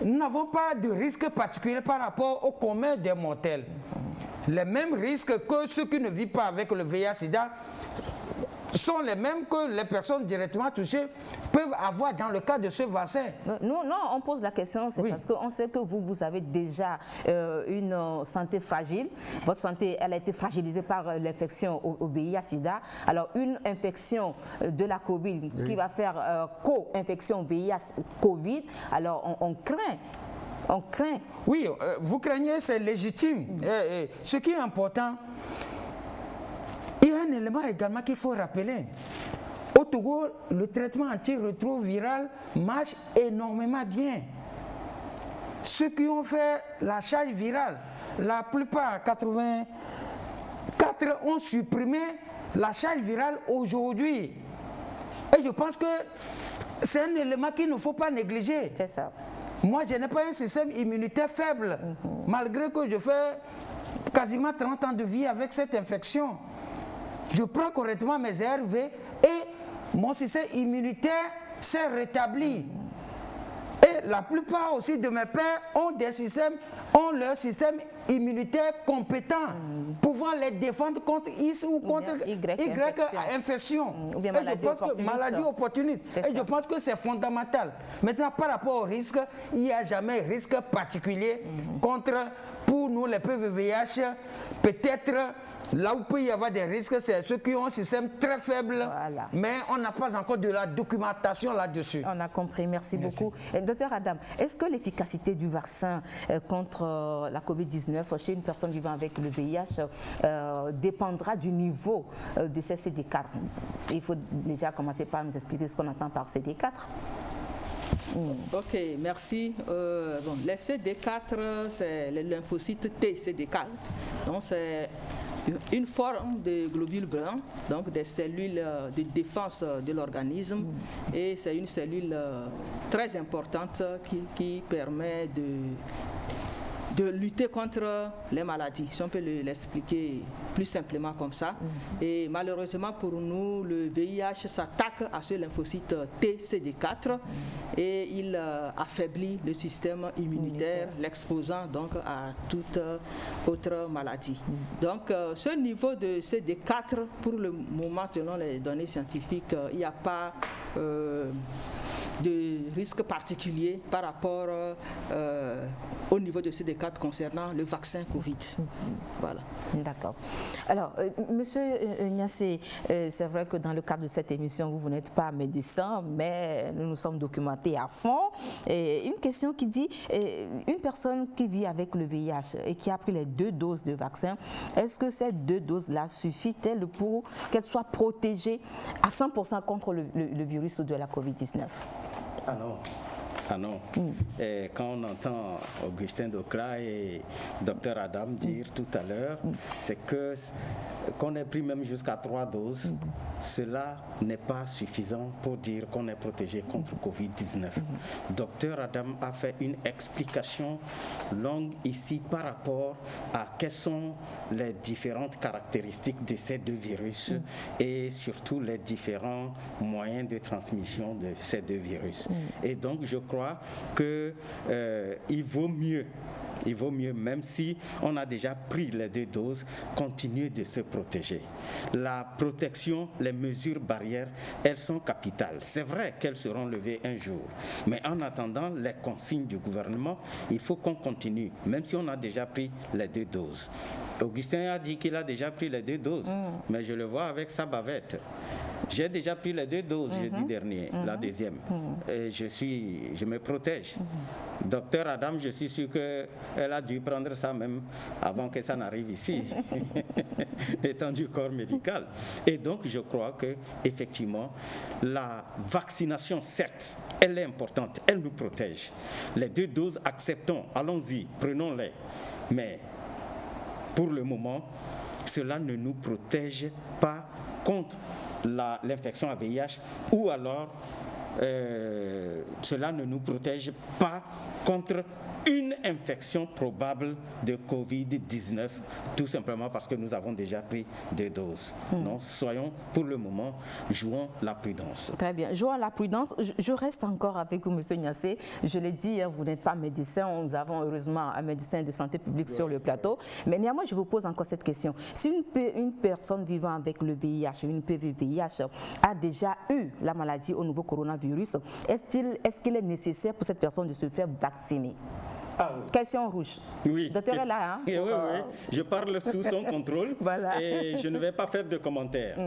nous n'avons pas de risque particulier par rapport au commun des mortels. Les mêmes risques que ceux qui ne vivent pas avec le VIH-Sida sont les mêmes que les personnes directement touchées peuvent avoir dans le cas de ce vaccin. Non, on pose la question, c'est parce qu'on sait que vous avez déjà une santé fragile. Votre santé, elle a été fragilisée par l'infection au VIH-Sida. Alors, une infection de la COVID qui va faire co-infection VIH-Covid, alors on craint. On craint. Oui, vous craignez, c'est légitime. Ce qui est important, il y a un élément également qu'il faut rappeler. Au Togo, le traitement antirétroviral marche énormément bien. Ceux qui ont fait la charge virale, la plupart, 84, ont supprimé la charge virale aujourd'hui. Et je pense que c'est un élément qu'il ne faut pas négliger. C'est ça. Moi, je n'ai pas un système immunitaire faible, malgré que je fais quasiment 30 ans de vie avec cette infection. Je prends correctement mes ARV et mon système immunitaire s'est rétabli. Et la plupart aussi de mes pairs ont leur système immunitaire compétent, pouvant les défendre contre X ou contre Y infection. Ou bien maladie opportuniste. Et je pense que c'est fondamental. Maintenant, par rapport au risque, il n'y a jamais risque particulier pour nous les PVVH, peut-être. Là où il peut y avoir des risques, c'est ceux qui ont un système très faible, mais on n'a pas encore de la documentation là-dessus. On a compris, merci beaucoup. Docteur Adam, est-ce que l'efficacité du vaccin contre la COVID-19 chez une personne vivant avec le VIH dépendra du niveau de ces CD4? Il faut déjà commencer par nous expliquer ce qu'on entend par CD4. Ok, merci. Les CD4, c'est les lymphocytes T, CD4. Donc, c'est une forme de globules bruns, donc des cellules de défense de l'organisme, et c'est une cellule très importante qui permet de lutter contre les maladies, si on peut l'expliquer plus simplement comme ça. Et malheureusement pour nous, le VIH s'attaque à ce lymphocyte TCD4 et il affaiblit le système immunitaire, l'exposant donc à toute autre maladie. Donc ce niveau de CD4, pour le moment, selon les données scientifiques, il n'y a pas de risque particulier par rapport au niveau de CD4 concernant le vaccin Covid. Voilà. D'accord. Alors, Monsieur Niasse, c'est vrai que dans le cadre de cette émission, vous n'êtes pas médecin, mais nous nous sommes documentés à fond. Et une question qui dit, une personne qui vit avec le VIH et qui a pris les 2 doses de vaccin, est-ce que ces 2 doses-là suffisent-elles pour qu'elle soit protégée à 100% contre le virus de la Covid-19? Ah non. Ah non. Et quand on entend Augustin Docra et Dr Adam dire tout à l'heure, c'est que qu'on ait pris même jusqu'à 3 doses, cela n'est pas suffisant pour dire qu'on est protégé contre Covid-19. Dr Adam a fait une explication longue ici par rapport à quelles sont les différentes caractéristiques de ces 2 virus et surtout les différents moyens de transmission de ces 2 virus. Et donc je crois qu'il vaut mieux, même si on a déjà pris les 2 doses, continuer de se protéger. La protection, les mesures barrières, elles sont capitales. C'est vrai qu'elles seront levées un jour, mais en attendant les consignes du gouvernement, il faut qu'on continue, même si on a déjà pris les 2 doses. Augustin a dit qu'il a déjà pris les 2 doses, mais je le vois avec sa bavette. J'ai déjà pris les 2 doses jeudi dernier, la deuxième. Et je me protège. Docteur Adam, je suis sûr qu'elle a dû prendre ça même avant que ça n'arrive ici, étant du corps médical. Et donc, je crois qu'effectivement, la vaccination, certes, elle est importante, elle nous protège. Les 2 doses, acceptons, allons-y, prenons-les. Mais pour le moment, cela ne nous protège pas contre l'infection à VIH, ou alors cela ne nous protège pas contre une infection probable de Covid-19, tout simplement parce que nous avons déjà pris 2 doses. Non, soyons pour le moment, jouons la prudence. Très bien, jouons la prudence. Je reste encore avec vous, M. Niasse. Je l'ai dit, vous n'êtes pas médecin, nous avons heureusement un médecin de santé publique sur le plateau. Mais néanmoins, je vous pose encore cette question. Si une personne vivant avec le VIH, une PV-VIH, a déjà eu la maladie au nouveau coronavirus, est-ce qu'il est nécessaire pour cette personne de se faire vacciner? Ah oui. Question rouge. Oui. Docteur est là, hein? Oui, je parle sous son contrôle. Voilà. Et je ne vais pas faire de commentaires.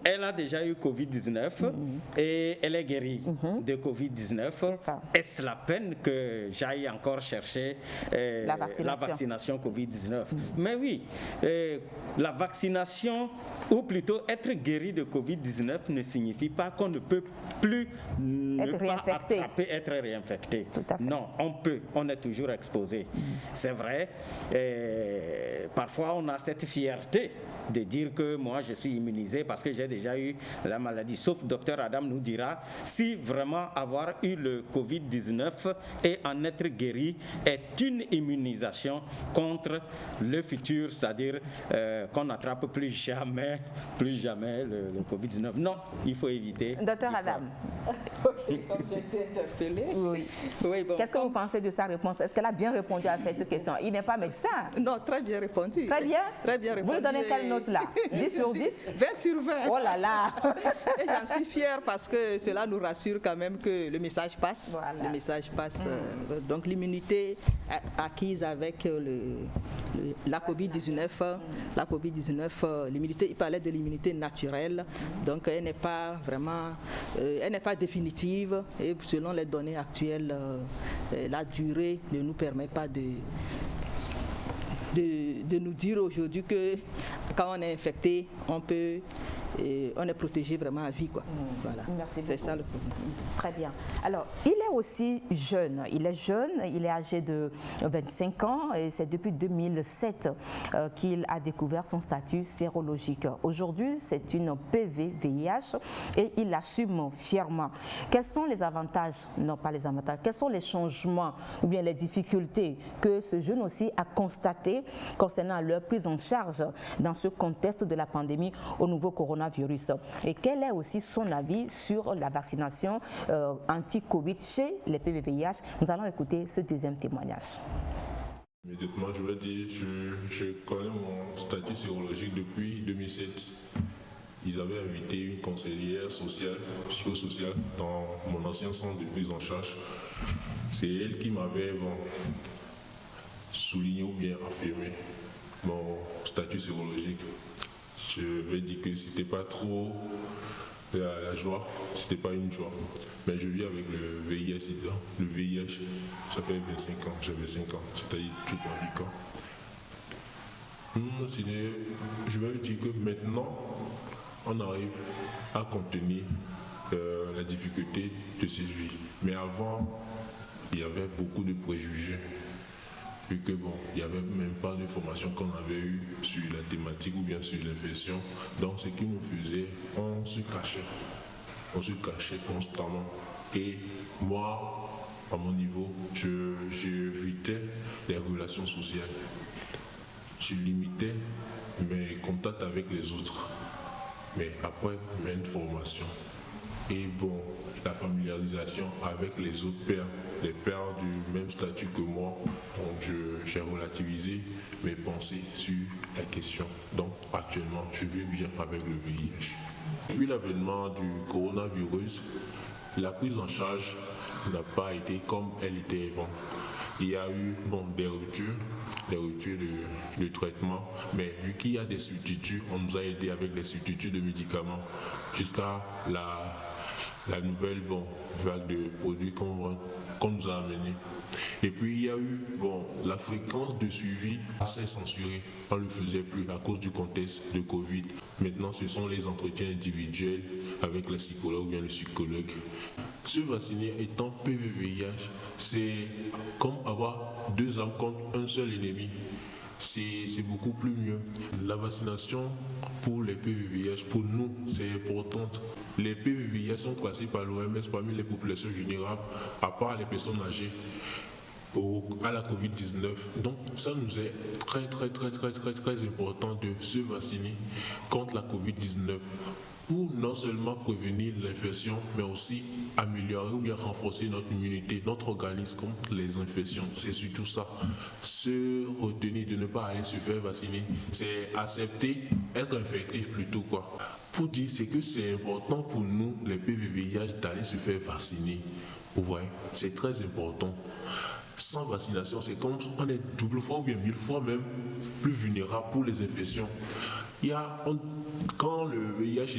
Elle a déjà eu Covid-19 et elle est guérie de Covid-19. C'est ça. Est-ce la peine que j'aille encore chercher la vaccination Covid-19? Mais oui, la vaccination, ou plutôt être guéri de Covid-19 ne signifie pas qu'on ne peut plus être réinfecté. Tout à fait. Non, on est toujours exposé. C'est vrai, parfois on a cette fierté de dire que moi je suis immunisé parce que j'ai déjà eu la maladie. Sauf Dr Adam nous dira si vraiment avoir eu le Covid-19 et en être guéri est une immunisation contre le futur, c'est-à-dire qu'on n'attrape plus jamais le Covid-19. Non, il faut éviter. Dr Adam. Comme j'ai été interpellée. Oui. Bon, qu'est-ce que vous pensez de sa réponse? Est-ce qu'elle a bien répondu à cette question? Il n'est pas médecin. Non, très bien répondu. Très bien? Très bien répondu. Vous lui donnez quelle note là? 10 sur 10? 20 sur 20. Oh là là. Et j'en suis fière parce que cela nous rassure quand même que le message passe. Voilà. Le message passe. Donc l'immunité acquise avec la Covid-19, l'immunité, il parlait de l'immunité naturelle. Donc elle n'est pas vraiment, elle n'est pas définitive et selon les données actuelles, la durée ne nous permet pas de nous dire aujourd'hui que quand on est infecté, on peut et on est protégé vraiment à vie, quoi. Voilà. Merci beaucoup. C'est ça le problème. Très bien. Alors, il est aussi jeune. Il est jeune, il est âgé de 25 ans et c'est depuis 2007 qu'il a découvert son statut sérologique. Aujourd'hui, c'est une PV-VIH et il l'assume fièrement. Quels sont les avantages, non pas les avantages, quels sont les changements ou bien les difficultés que ce jeune aussi a constatées concernant leur prise en charge dans ce contexte de la pandémie au nouveau coronavirus? Et quel est aussi son avis sur la vaccination anti-Covid chez les PV-VIH? Nous allons écouter ce deuxième témoignage. Immédiatement, je vais dire, je connais mon statut sérologique depuis 2007. Ils avaient invité une conseillère sociale, psychosociale, dans mon ancien centre de prise en charge. C'est elle qui m'avait souligné ou bien affirmé mon statut sérologique. Je vais dire que c'était pas trop la joie, c'était pas une joie. Mais je vis avec le VIH-Sida. Le VIH, ça fait 25 ans, j'avais 5 ans, c'est-à-dire toute ma vie. Je vais dire que maintenant, on arrive à contenir la difficulté de ces vies. Mais avant, il y avait beaucoup de préjugés. Vu que il n'y avait même pas de formation qu'on avait eue sur la thématique ou bien sur l'infection. Donc ce qui nous faisait, on se cachait. On se cachait constamment. Et moi, à mon niveau, j'évitais les relations sociales. Je limitais mes contacts avec les autres. Mais après, une formation. Et la familiarisation avec les autres pères, les pères du même statut que moi. Donc j'ai relativisé mes pensées sur la question. Donc actuellement, je vis bien avec le VIH. Depuis l'avènement du coronavirus, la prise en charge n'a pas été comme elle était avant. Il y a eu des ruptures de traitement, mais vu qu'il y a des substituts, on nous a aidé avec les substituts de médicaments jusqu'à la nouvelle vague de produits qu'on nous a amené. Et puis il y a eu la fréquence de suivi assez censurée. On ne le faisait plus à cause du contexte de Covid. Maintenant, ce sont les entretiens individuels avec la psychologue ou bien le psychologue. Se vacciner étant PV-VIH, c'est comme avoir 2 armes contre un seul ennemi. C'est beaucoup plus mieux. La vaccination pour les PV-VIH, pour nous, c'est important. Les PV-VIH sont classés par l'OMS parmi les populations vulnérables, à part les personnes âgées à la Covid-19. Donc ça nous est très important de se vacciner contre la Covid-19 pour non seulement prévenir l'infection, mais aussi améliorer ou bien renforcer notre immunité, notre organisme contre les infections. C'est surtout ça. Se retenir de ne pas aller se faire vacciner, c'est accepter, être infectif plutôt quoi. Pour dire, c'est que c'est important pour nous, les PV-VIH, d'aller se faire vacciner. Vous voyez, c'est très important. Sans vaccination, c'est comme on est double fois ou bien 1000 fois même plus vulnérable pour les infections. Quand le VIH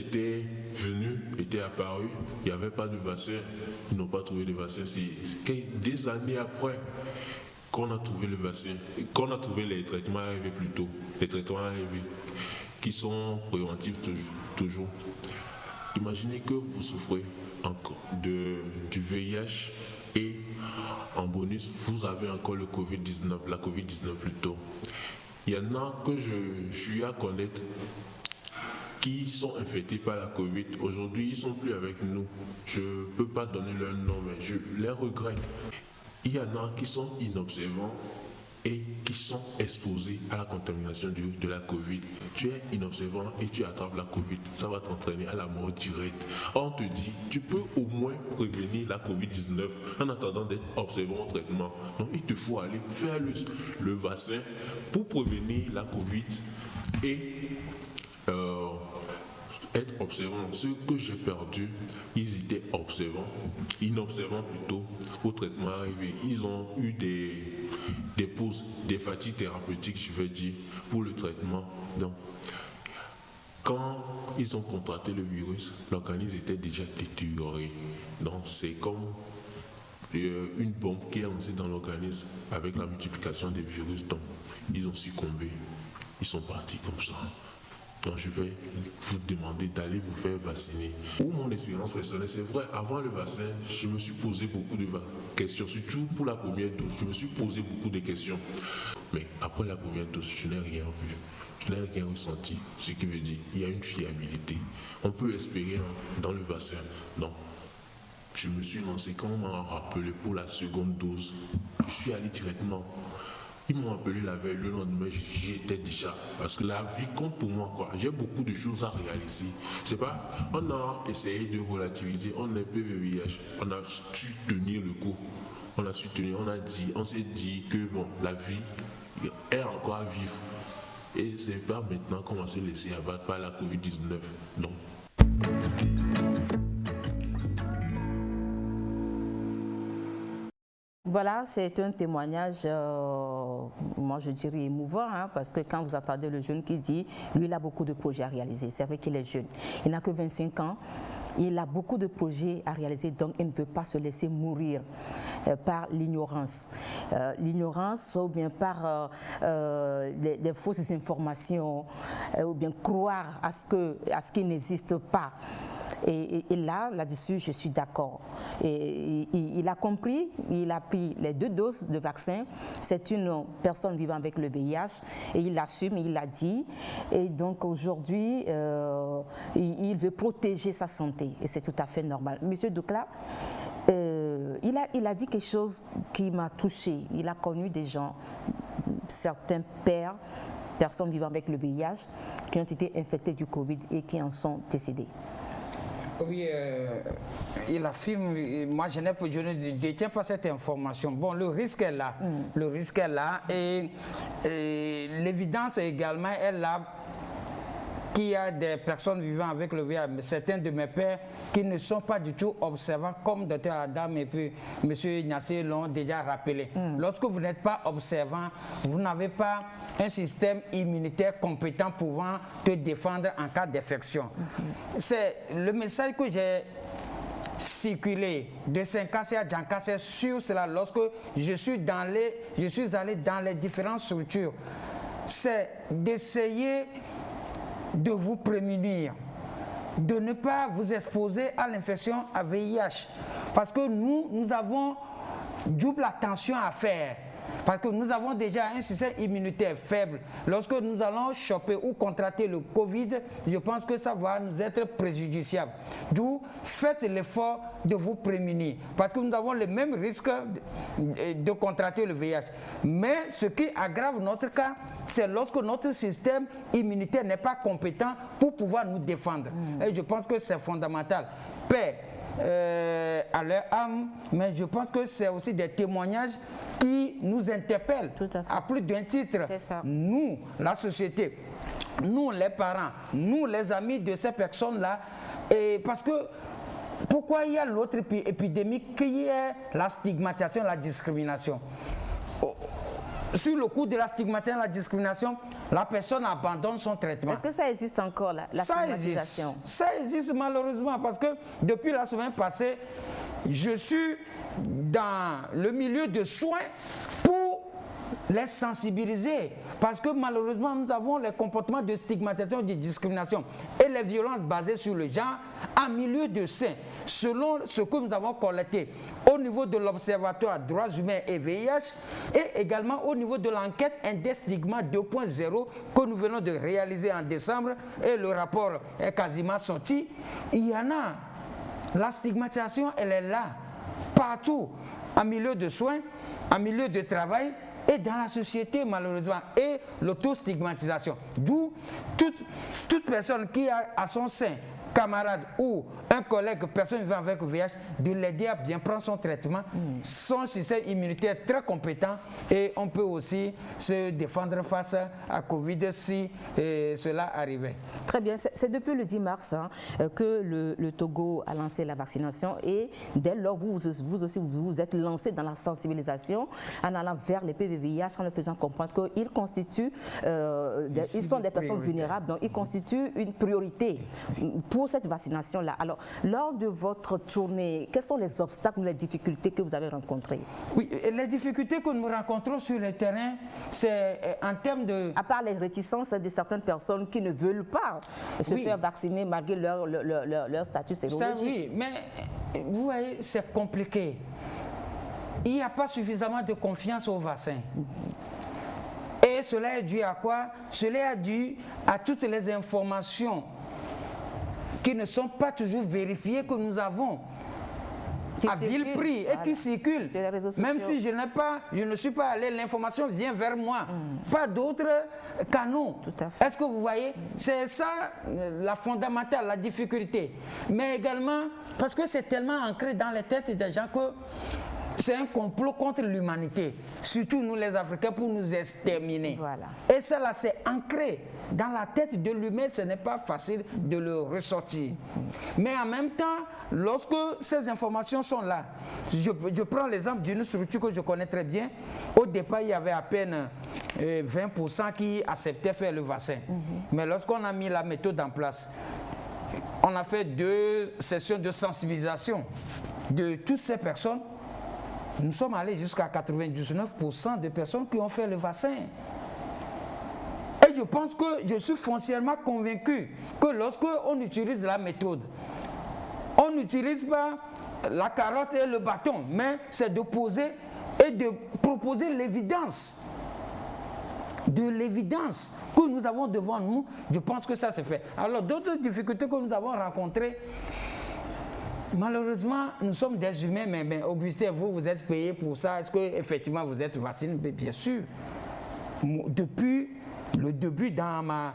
était apparu, il n'y avait pas de vaccin. Ils n'ont pas trouvé de vaccin. C'est des années après qu'on a trouvé le vaccin, qu'on a trouvé les traitements arrivés plus tôt. Les traitements arrivés qui sont préventifs toujours. Imaginez que vous souffrez encore du VIH et en bonus, vous avez encore le Covid-19, la Covid-19 plutôt. Il y en a que je suis à connaître qui sont infectés par la Covid. Aujourd'hui, ils ne sont plus avec nous. Je ne peux pas donner leur nom, mais je les regrette. Il y en a qui sont inobservants et qui sont exposés à la contamination de la Covid. Tu es inobservant et tu attrapes la Covid, ça va t'entraîner à la mort directe. On te dit, tu peux au moins prévenir la Covid-19 en attendant d'être observant au traitement. Donc il te faut aller faire le vaccin pour prévenir la Covid et être observant. Ceux que j'ai perdus, ils étaient inobservants plutôt au traitement arrivé. Ils ont eu des pauses, des fatigues thérapeutiques, je vais dire, pour le traitement. Donc, quand ils ont contracté le virus, l'organisme était déjà détérioré. Donc, c'est comme une bombe qui est lancée dans l'organisme avec la multiplication des virus. Donc, ils ont succombé. Ils sont partis comme ça. Donc je vais vous demander d'aller vous faire vacciner. Pour mon expérience personnelle, c'est vrai, avant le vaccin, je me suis posé beaucoup de questions, surtout pour la première dose. Je me suis posé beaucoup de questions. Mais après la première dose, je n'ai rien vu. Je n'ai rien ressenti. Ce qui veut dire qu'il y a une fiabilité. On peut espérer dans le vaccin. Donc, je me suis lancé, quand on m'a rappelé pour la seconde dose, je suis allé directement. Ils m'ont appelé la veille, le lendemain, j'étais déjà. Parce que la vie compte pour moi, quoi. J'ai beaucoup de choses à réaliser. C'est pas, on a essayé de relativiser, on est PVVIH, on a su tenir le coup. On a su tenir, on s'est dit que bon, la vie est encore à vivre. Et c'est pas maintenant qu'on va se laisser abattre par la Covid-19. Non. Voilà, c'est un témoignage, moi je dirais émouvant, hein, parce que quand vous entendez le jeune qui dit, lui il a beaucoup de projets à réaliser, c'est vrai qu'il est jeune, il n'a que 25 ans, il a beaucoup de projets à réaliser, donc il ne veut pas se laisser mourir par l'ignorance. L'ignorance ou bien par des fausses informations, ou bien croire à ce qui n'existe pas. Et là-dessus, je suis d'accord. Et il a compris, il a pris les 2 doses de vaccin. C'est une personne vivant avec le VIH et il l'assume, il l'a dit. Et donc aujourd'hui, il veut protéger sa santé et c'est tout à fait normal. Monsieur Doucla, il a dit quelque chose qui m'a touchée. Il a connu des gens, certains pères, personnes vivant avec le VIH, qui ont été infectés du Covid et qui en sont décédés. Oui, il affirme, moi je ne détiens pas cette information. Bon, le risque est là, le risque est là et l'évidence également est là qu'il y a des personnes vivant avec le VIH, certains de mes pères qui ne sont pas du tout observants, comme Dr Adam et puis M. Ignace l'ont déjà rappelé. Lorsque vous n'êtes pas observant, vous n'avez pas un système immunitaire compétent pouvant te défendre en cas d'infection. C'est le message que j'ai circulé de Saint-Cassé à Djancassé sur cela lorsque je suis allé dans les différentes structures. C'est d'essayer de vous prémunir, de ne pas vous exposer à l'infection à VIH. Parce que nous avons double attention à faire. Parce que nous avons déjà un système immunitaire faible. Lorsque nous allons choper ou contracter le Covid, je pense que ça va nous être préjudiciable. D'où faites l'effort de vous prémunir. Parce que nous avons le même risque de contracter le VIH. Mais ce qui aggrave notre cas, c'est lorsque notre système immunitaire n'est pas compétent pour pouvoir nous défendre. Et je pense que c'est fondamental. Paix à leur âme, mais je pense que c'est aussi des témoignages qui nous interpellent à plus d'un titre. Nous, la société, nous les parents, nous les amis de ces personnes-là, et parce que pourquoi il y a l'autre épidémie qui est la stigmatisation, la discrimination. Sur le coup de la stigmatisation, la discrimination, la personne abandonne son traitement. Est-ce que ça existe encore, la stigmatisation? Ça existe malheureusement parce que depuis la semaine passée, je suis dans le milieu de soins pour les sensibiliser. Parce que malheureusement, nous avons les comportements de stigmatisation, de discrimination et les violences basées sur le genre en milieu de soins. Selon ce que nous avons collecté au niveau de l'Observatoire droits humains et VIH et également au niveau de l'enquête Index Stigma 2.0 que nous venons de réaliser en décembre et le rapport est quasiment sorti, il y en a. La stigmatisation, elle est là, partout, en milieu de soins, en milieu de travail et dans la société malheureusement, et l'autostigmatisation. D'où toute personne qui a à son sein camarade ou un collègue, personne vivant avec le VIH, de l'aider à bien prendre son traitement, son système immunitaire très compétent et on peut aussi se défendre face à Covid si cela arrivait. Très bien, c'est depuis le 10 mars que le Togo a lancé la vaccination et dès lors vous aussi vous êtes lancé dans la sensibilisation en allant vers les PVVIH en leur faisant comprendre qu'ils constituent, ils sont des personnes vulnérables, donc ils constituent une priorité pour pour cette vaccination-là. Alors, lors de votre tournée, quels sont les obstacles ou les difficultés que vous avez rencontrées? Oui, les difficultés que nous rencontrons sur le terrain, c'est en termes de... À part les réticences de certaines personnes qui ne veulent pas se faire vacciner malgré leur statut sérologique. Oui, mais vous voyez, c'est compliqué. Il n'y a pas suffisamment de confiance au vaccin. Et cela est dû à quoi? Cela est dû à toutes les informations qui ne sont pas toujours vérifiées que nous avons à vil prix et qui circulent. Même si je ne suis pas allé, l'information vient vers moi. Pas d'autres canaux. Est-ce que vous voyez? C'est ça la fondamentale, la difficulté. Mais également, parce que c'est tellement ancré dans les têtes des gens que c'est un complot contre l'humanité, surtout nous les Africains, pour nous exterminer. Voilà. Et ça là, c'est ancré dans la tête de l'humain, ce n'est pas facile de le ressortir. Mais en même temps, lorsque ces informations sont là, je prends l'exemple d'une structure que je connais très bien. Au départ, il y avait à peine 20% qui acceptaient faire le vaccin. Mais lorsqu'on a mis la méthode en place, on a fait 2 sessions de sensibilisation de toutes ces personnes. Nous sommes allés jusqu'à 99% de personnes qui ont fait le vaccin. Et je pense que je suis foncièrement convaincu que lorsque on utilise la méthode, on n'utilise pas la carotte et le bâton, mais c'est de poser et de proposer l'évidence. De l'évidence que nous avons devant nous, je pense que ça se fait. Alors d'autres difficultés que nous avons rencontrées, malheureusement, nous sommes des humains, mais Augustin, vous êtes payé pour ça. Est-ce qu'effectivement vous êtes vacciné? Bien sûr. Depuis le début dans ma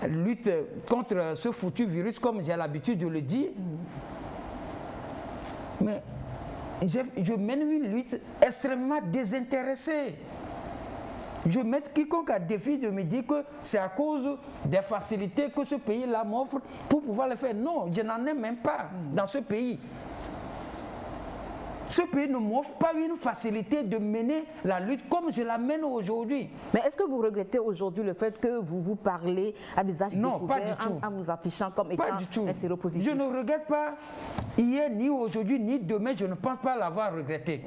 lutte contre ce foutu virus, comme j'ai l'habitude de le dire, mais je mène une lutte extrêmement désintéressée. Je mets quiconque à défi de me dire que c'est à cause des facilités que ce pays-là m'offre pour pouvoir le faire. Non, je n'en ai même pas dans ce pays. Ce pays ne m'offre pas une facilité de mener la lutte comme je la mène aujourd'hui. Mais est-ce que vous regrettez aujourd'hui le fait que vous vous parlez à visage découvert en vous affichant comme étant un séropositif? Je ne regrette pas hier, ni aujourd'hui, ni demain, je ne pense pas l'avoir regretté.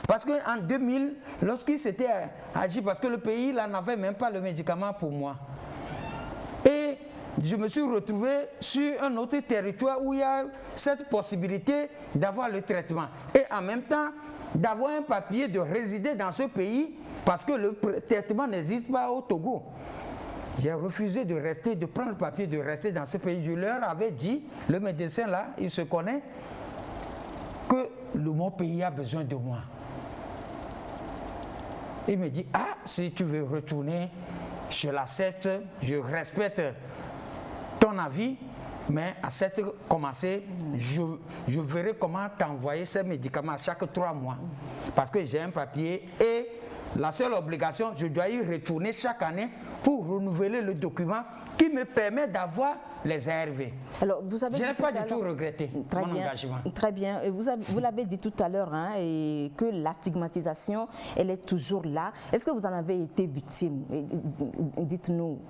Parce qu'en 2000, lorsqu'il s'était agi, parce que le pays là n'avait même pas le médicament pour moi. Et je me suis retrouvé sur un autre territoire où il y a cette possibilité d'avoir le traitement. Et en même temps, d'avoir un papier de résider dans ce pays, parce que le traitement n'existe pas au Togo. J'ai refusé de rester, de prendre le papier de rester dans ce pays. Je leur avais dit, le médecin là, il se connaît, que mon pays a besoin de moi. Il me dit, ah, si tu veux retourner, je l'accepte, je respecte ton avis, mais à cette commencée, je verrai comment t'envoyer ces médicaments chaque 3 mois. Parce que j'ai un papier et la seule obligation, je dois y retourner chaque année pour renouveler le document qui me permet d'avoir les ARV. Alors, vous avez je n'ai pas du tout regretté mon engagement. Très bien. Vous l'avez dit tout à l'heure, hein, et que la stigmatisation, elle est toujours là. Est-ce que vous en avez été victime? Dites-nous.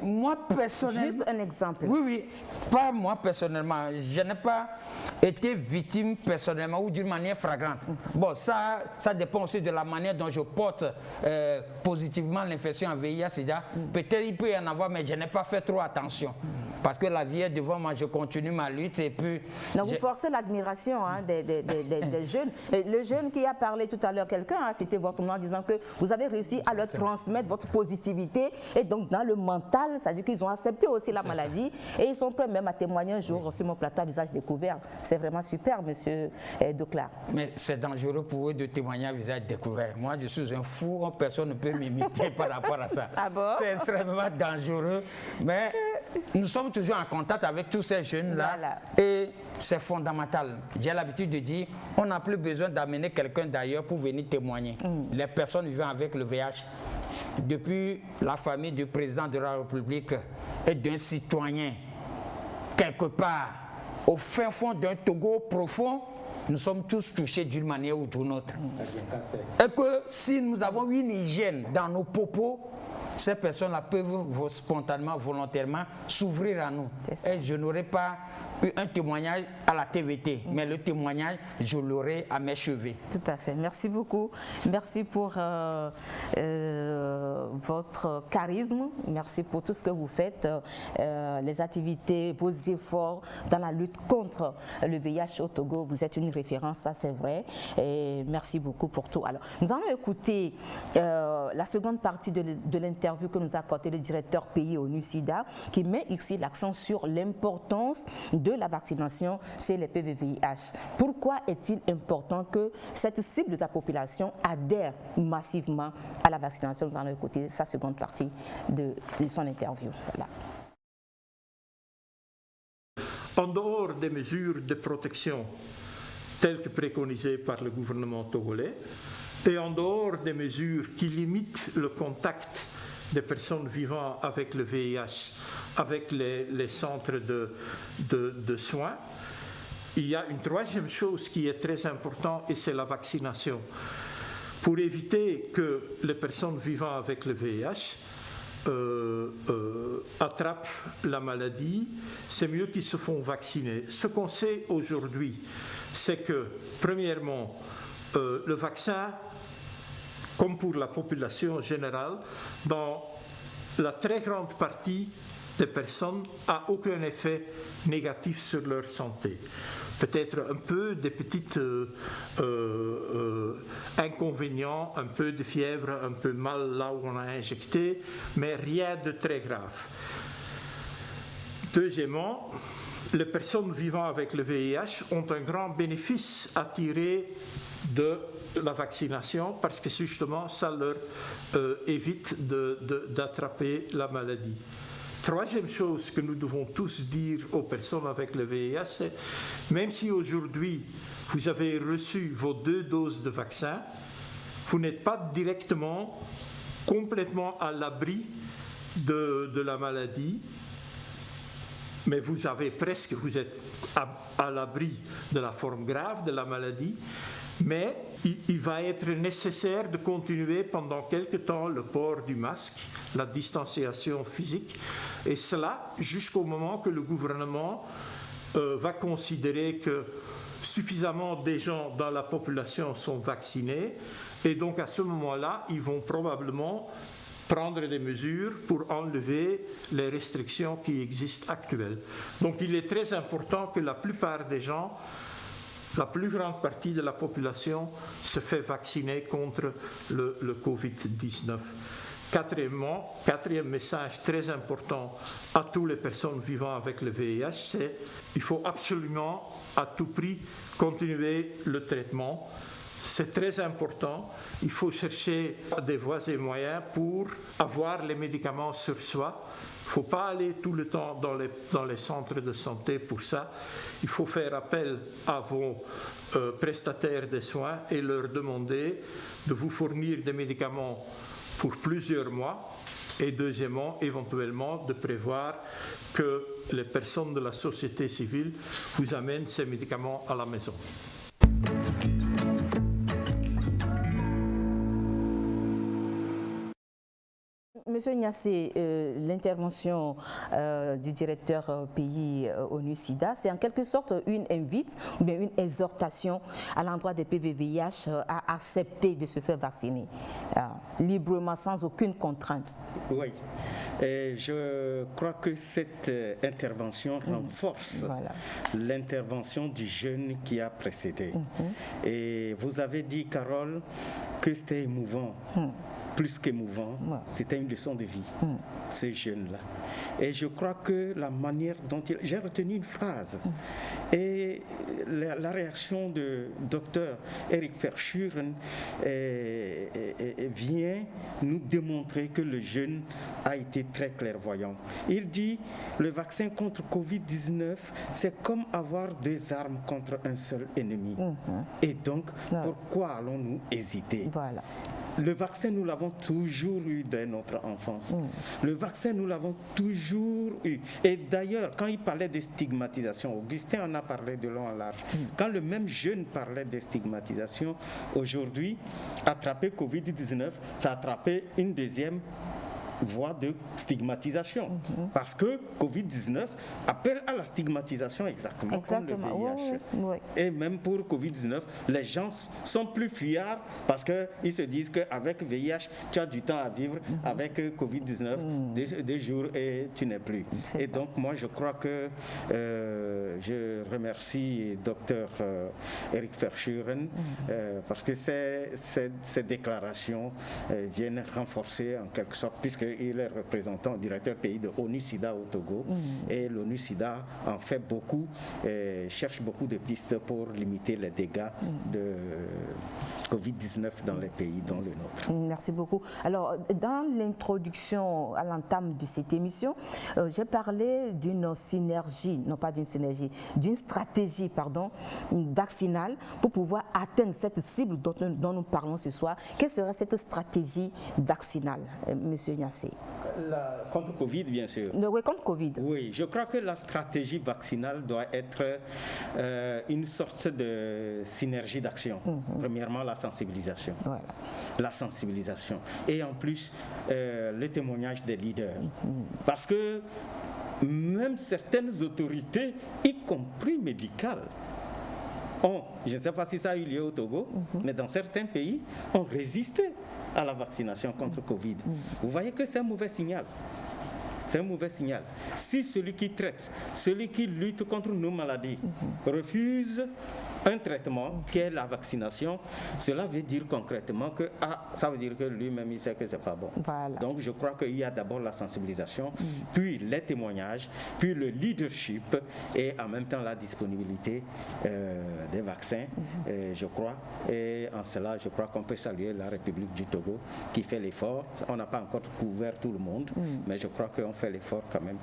Moi, personnellement... Juste un exemple. Oui, pas moi personnellement. Je n'ai pas été victime personnellement ou d'une manière flagrante. Bon, ça dépend aussi de la manière dont je porte positivement l'infection en VIH-Sida. Peut-être il peut y en avoir, mais je n'ai pas fait trop attention. Parce que la vie est devant moi, je continue ma lutte et puis... Donc vous forcez l'admiration des jeunes. Le jeune qui a parlé tout à l'heure, quelqu'un a cité votre nom en disant que vous avez réussi à leur transmettre votre positivité et donc dans le mental, ça veut dire qu'ils ont accepté aussi la maladie et ils sont prêts même à témoigner un jour sur mon plateau à visage découvert. C'est vraiment super, monsieur Doclar. Mais c'est dangereux pour eux de témoigner à visage découvert. Moi, je suis un fou, personne ne peut m'imiter par rapport à ça. Ah bon? C'est extrêmement dangereux, mais nous sommes toujours en contact avec tous ces jeunes-là. Voilà. Et c'est fondamental. J'ai l'habitude de dire, on n'a plus besoin d'amener quelqu'un d'ailleurs pour venir témoigner. Les personnes vivant avec le VIH, depuis la famille du président de la République et d'un citoyen, quelque part, au fin fond d'un Togo profond, nous sommes tous touchés d'une manière ou d'une autre. Et que si nous avons une hygiène dans nos propos, ces personnes-là peuvent spontanément, volontairement s'ouvrir à nous. Et je n'aurais pas eu un témoignage à la TVT, mais le témoignage, je l'aurai à mes cheveux. Tout à fait. Merci beaucoup. Merci pour votre charisme. Merci pour tout ce que vous faites, les activités, vos efforts dans la lutte contre le VIH au Togo. Vous êtes une référence, ça c'est vrai. Et merci beaucoup pour tout. Alors, nous allons écouter la seconde partie de l'interview que nous a accordé le directeur pays ONU-SIDA, qui met ici l'accent sur l'importance de la vaccination chez les PVVIH. Pourquoi est-il important que cette cible de la population adhère massivement à la vaccination? Nous allons écouter sa seconde partie de son interview. Voilà. En dehors des mesures de protection telles que préconisées par le gouvernement togolais et en dehors des mesures qui limitent le contact des personnes vivant avec le VIH avec les centres de soins, il y a une troisième chose qui est très importante et c'est la vaccination. Pour éviter que les personnes vivant avec le VIH attrapent la maladie, c'est mieux qu'ils se font vacciner. Ce qu'on sait aujourd'hui, c'est que, premièrement, le vaccin, comme pour la population générale, dans la très grande partie des personnes, n'a aucun effet négatif sur leur santé. Peut-être un peu des petits inconvénients, un peu de fièvre, un peu mal là où on a injecté, mais rien de très grave. Deuxièmement, les personnes vivant avec le VIH ont un grand bénéfice à tirer de la vaccination parce que justement ça leur évite d'attraper la maladie. Troisième chose que nous devons tous dire aux personnes avec le VIH, c'est même si aujourd'hui vous avez reçu vos 2 doses de vaccin, vous n'êtes pas directement, complètement à l'abri de la maladie, mais vous êtes à l'abri de la forme grave de la maladie, mais il va être nécessaire de continuer pendant quelque temps le port du masque, la distanciation physique, et cela jusqu'au moment que le gouvernement va considérer que suffisamment des gens dans la population sont vaccinés, et donc à ce moment-là, ils vont probablement prendre des mesures pour enlever les restrictions qui existent actuelles. Donc il est très important que la plupart des gens, la plus grande partie de la population se fait vacciner contre le Covid-19. Quatrième message très important à toutes les personnes vivant avec le VIH, c'est qu'il faut absolument à tout prix continuer le traitement. C'est très important. Il faut chercher des voies et moyens pour avoir les médicaments sur soi. Il ne faut pas aller tout le temps dans les centres de santé pour ça. Il faut faire appel à vos prestataires de soins et leur demander de vous fournir des médicaments pour plusieurs mois. Et deuxièmement, éventuellement, de prévoir que les personnes de la société civile vous amènent ces médicaments à la maison. Monsieur Ignace, l'intervention du directeur pays ONU-SIDA, c'est en quelque sorte une invite ou bien une exhortation à l'endroit des PVVIH à accepter de se faire vacciner librement, sans aucune contrainte. Oui, et je crois que cette intervention renforce l'intervention du jeune qui a précédé. Et vous avez dit, Carole, que c'était émouvant. Plus qu'émouvant, c'était une leçon de vie, ces jeunes-là. Et je crois que la manière dont j'ai retenu une phrase, et la réaction de docteur Eric Verschuren vient nous démontrer que le jeune a été très clairvoyant. Il dit, le vaccin contre Covid-19, c'est comme avoir 2 armes contre un seul ennemi. Et donc, pourquoi allons-nous hésiter? Le vaccin, nous l'avons toujours eu dès notre enfance. Le vaccin, nous l'avons toujours eu. Et d'ailleurs, quand il parlait de stigmatisation, Augustin en a parlé de long en large. Quand le même jeune parlait de stigmatisation, aujourd'hui, attraper Covid-19, ça a attrapé une deuxième voie de stigmatisation. Parce que Covid-19 appelle à la stigmatisation exactement comme le VIH. Oui. Et même pour Covid-19, les gens sont plus fuyards parce qu'ils se disent qu'avec VIH, tu as du temps à vivre, avec Covid-19, des jours et tu n'es plus. Et donc moi je crois que je remercie Dr Eric Verschuren parce que ces déclarations viennent renforcer en quelque sorte, puisqu'il est représentant, directeur pays de ONU-SIDA au Togo, et l'ONU-SIDA en fait beaucoup, cherche beaucoup de pistes pour limiter les dégâts de Covid-19 dans les pays dont le nôtre. Merci beaucoup. Alors, dans l'introduction à l'entame de cette émission, j'ai parlé d'une synergie, non pas d'une synergie, d'une stratégie, pardon, vaccinale pour pouvoir atteindre cette cible dont nous parlons ce soir. Quelle serait cette stratégie vaccinale, Monsieur Niasse? Contre Covid, bien sûr. Oui, contre Covid. Oui, je crois que la stratégie vaccinale doit être une sorte de synergie d'action. Premièrement, la sensibilisation. Voilà. La sensibilisation. Et en plus, le témoignage des leaders. Parce que même certaines autorités, y compris médicales, je ne sais pas si ça a eu lieu au Togo, mais dans certains pays, ont résisté à la vaccination contre Covid. Vous voyez que c'est un mauvais signal. C'est un mauvais signal. Si celui qui traite, celui qui lutte contre nos maladies, refuse un traitement qui est la vaccination, cela veut dire concrètement que ça veut dire que lui-même il sait que c'est pas bon. Voilà. Donc je crois qu'il y a d'abord la sensibilisation, puis les témoignages, puis le leadership et en même temps la disponibilité des vaccins, je crois. Et en cela, je crois qu'on peut saluer la République du Togo qui fait l'effort. On n'a pas encore couvert tout le monde, mais je crois qu'on fait l'effort quand même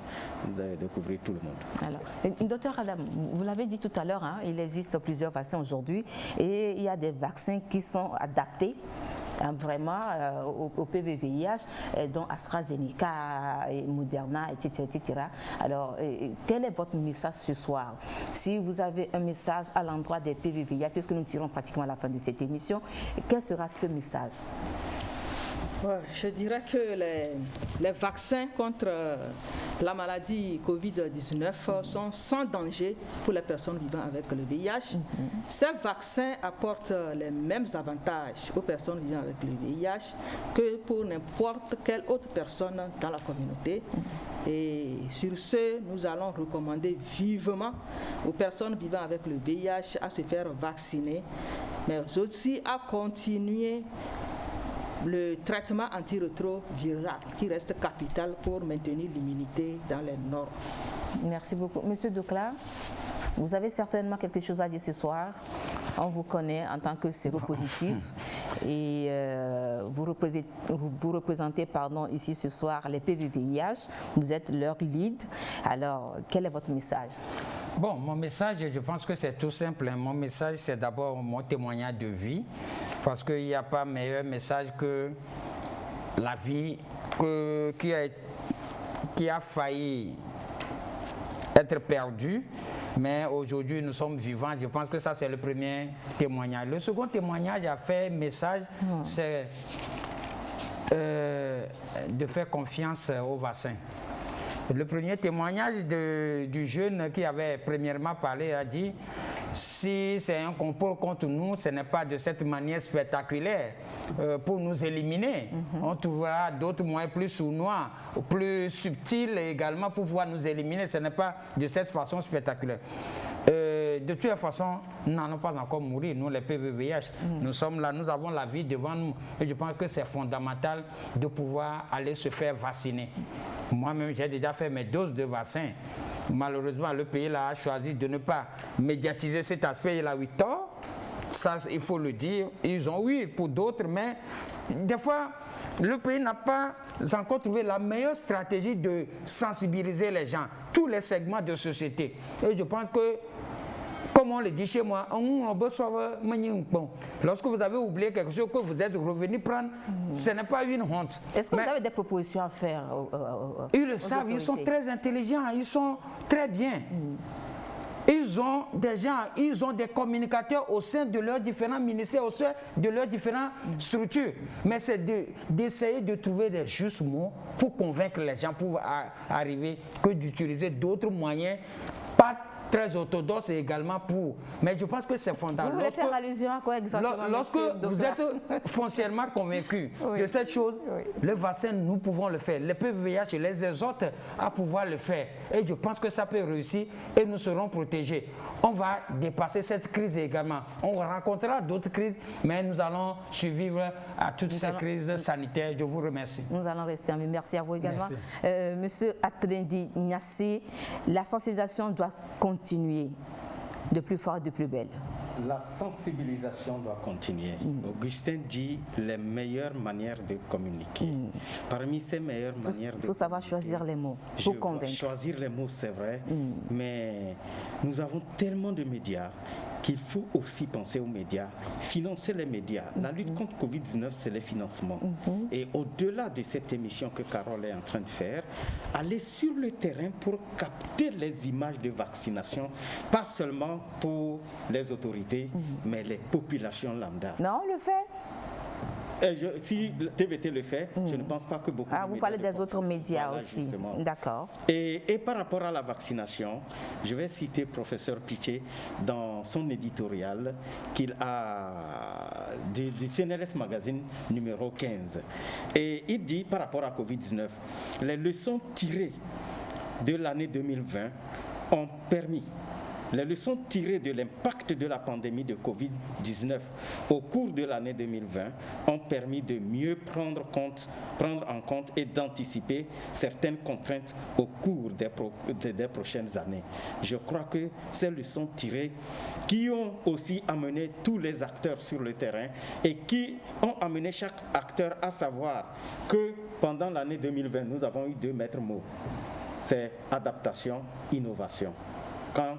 de couvrir tout le monde. Alors, docteur Adam, vous l'avez dit tout à l'heure, il existe plusieurs vaccins aujourd'hui et il y a des vaccins qui sont adaptés vraiment au PVVIH, dont AstraZeneca, et Moderna, etc., etc. Alors, quel est votre message ce soir? Si vous avez un message à l'endroit des PVVIH, puisque nous tirons pratiquement à la fin de cette émission, quel sera ce message? Je dirais que les vaccins contre la maladie Covid-19 sont sans danger pour les personnes vivant avec le VIH. Ces vaccins apportent les mêmes avantages aux personnes vivant avec le VIH que pour n'importe quelle autre personne dans la communauté. Et sur ce, nous allons recommander vivement aux personnes vivant avec le VIH à se faire vacciner, mais aussi à continuer le traitement antirétroviral qui reste capital pour maintenir l'immunité dans les normes. Merci beaucoup. Monsieur Docla, vous avez certainement quelque chose à dire ce soir. On vous connaît en tant que séropositif et vous représentez ici ce soir les PVVIH. Vous êtes leur lead. Alors, quel est votre message? Bon, mon message, je pense que c'est tout simple. Mon message, c'est d'abord mon témoignage de vie, parce qu'il n'y a pas meilleur message que la vie qui a failli être perdue, mais aujourd'hui nous sommes vivants. Je pense que ça, c'est le premier témoignage. Le second témoignage a fait message, c'est de faire confiance au vaccin. Le premier témoignage du jeune qui avait premièrement parlé a dit: si c'est un complot contre nous, ce n'est pas de cette manière spectaculaire pour nous éliminer. On trouvera d'autres moyens plus sournois, plus subtils également pour pouvoir nous éliminer. Ce n'est pas de cette façon spectaculaire. De toute façon, nous n'allons pas encore mourir, nous les PVVIH. Nous sommes là, nous avons la vie devant nous. Et je pense que c'est fondamental de pouvoir aller se faire vacciner. Moi-même, j'ai déjà fait mes doses de vaccin. Malheureusement, le pays là a choisi de ne pas médiatiser cet aspect. Il a eu tort. Ça, il faut le dire. Ils ont eu pour d'autres, mais des fois, le pays n'a pas encore trouvé la meilleure stratégie de sensibiliser les gens, tous les segments de société. Et je pense que, comme on le dit chez moi, lorsque vous avez oublié quelque chose que vous êtes revenu prendre, ce n'est pas une honte. Est-ce que vous avez des propositions à faire ils le savent, ils sont très intelligents, ils sont très bien. ils ont des gens, ils ont des communicateurs au sein de leurs différents ministères, au sein de leurs différentes structures. Mais c'est d'essayer de trouver des justes mots pour convaincre les gens, pour arriver que d'utiliser d'autres moyens, pas très orthodoxe également pour. Mais je pense que c'est fondamental. Vous voulez faire allusion à quoi exactement? Lorsque vous êtes foncièrement convaincu de cette chose, le vaccin, nous pouvons le faire. Les PVH, je les exhorte à pouvoir le faire. Et je pense que ça peut réussir et nous serons protégés. On va dépasser cette crise également. On rencontrera d'autres crises, mais nous allons survivre à toutes ces crises sanitaires. Je vous remercie. Nous allons rester en vie. Merci à vous également. Monsieur Atrendi Niassé, la sensibilisation doit continuer de plus fort et de plus belle. La sensibilisation doit continuer. Augustin dit les meilleures manières de communiquer. Parmi ces meilleures manières de Il faut savoir choisir les mots pour convaincre. Choisir les mots, c'est vrai, mais nous avons tellement de médias qu'il faut aussi penser aux médias, financer les médias. La lutte contre Covid-19, c'est les financements. Et au-delà de cette émission que Carole est en train de faire, aller sur le terrain pour capter les images de vaccination, pas seulement pour les autorités, mais les populations lambda. Non, on le fait. Si le TVT le fait, je ne pense pas que beaucoup de vous parlez des autres médias aussi. D'accord. Et par rapport à la vaccination, je vais citer professeur Piché dans son éditorial qu'il a du CNRS Magazine numéro 15. Et il dit par rapport à Covid-19, les leçons tirées de l'année 2020 ont permis. Les leçons tirées de l'impact de la pandémie de Covid-19 au cours de l'année 2020 ont permis de mieux prendre en compte et d'anticiper certaines contraintes au cours des prochaines années. Je crois que ces leçons tirées qui ont aussi amené tous les acteurs sur le terrain et qui ont amené chaque acteur à savoir que pendant l'année 2020, nous avons eu 2 maîtres mots. C'est adaptation, innovation. Quand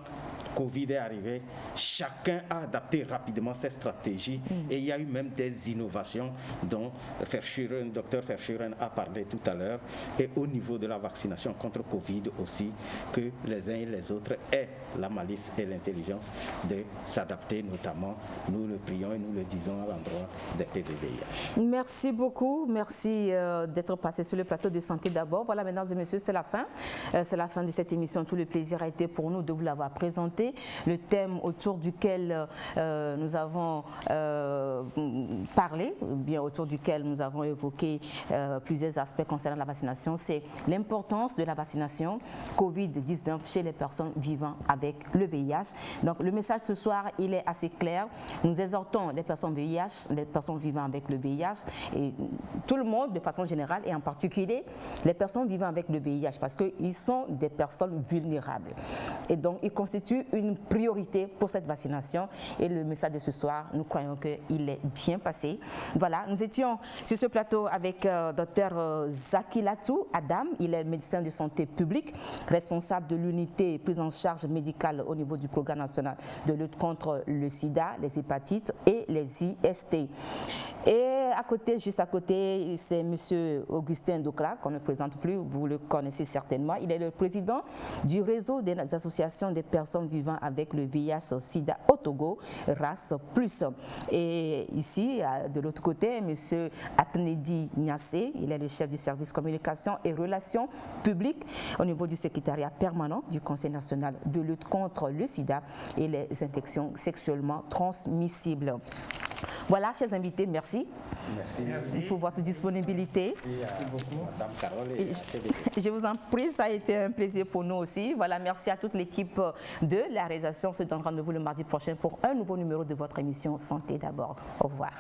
Covid est arrivé, chacun a adapté rapidement ses stratégies et il y a eu même des innovations dont Dr Verschuren a parlé tout à l'heure, et au niveau de la vaccination contre Covid aussi, que les uns et les autres aient la malice et l'intelligence de s'adapter, notamment, nous le prions et nous le disons à l'endroit des PVVIH. Merci beaucoup, merci d'être passé sur le plateau de Santé d'abord. Voilà, mesdames et messieurs, c'est la fin de cette émission. Tout le plaisir a été pour nous de vous l'avoir présenté. Le thème autour duquel nous avons parlé, bien autour duquel nous avons évoqué plusieurs aspects concernant la vaccination, c'est l'importance de la vaccination Covid-19 chez les personnes vivant avec le VIH. Donc le message ce soir, il est assez clair. Nous exhortons les personnes VIH, les personnes vivant avec le VIH et tout le monde de façon générale, et en particulier les personnes vivant avec le VIH, parce qu'ils sont des personnes vulnérables. Et donc ils constituent une priorité pour cette vaccination, et le message de ce soir, nous croyons qu'il est bien passé. Voilà, nous étions sur ce plateau avec Dr Zakilatou Adam. Il est médecin de santé publique, responsable de l'unité prise en charge médicale au niveau du programme national de lutte contre le sida, les hépatites et les IST. Et à côté, juste à côté, c'est M. Augustin Dokla, qu'on ne présente plus, vous le connaissez certainement. Il est le président du réseau des associations des personnes vivant avec le VIH-Sida au Togo, RAS+. Et ici, de l'autre côté, M. Atnedi Niassé, il est le chef du service communication et relations publiques au niveau du secrétariat permanent du Conseil national de lutte contre le sida et les infections sexuellement transmissibles. Voilà, chers invités, merci. Merci pour votre disponibilité. Merci beaucoup, Madame Carole. Je vous en prie, ça a été un plaisir pour nous aussi. Voilà, merci à toute l'équipe de la réalisation. On se donne rendez-vous le mardi prochain pour un nouveau numéro de votre émission Santé d'abord. Au revoir.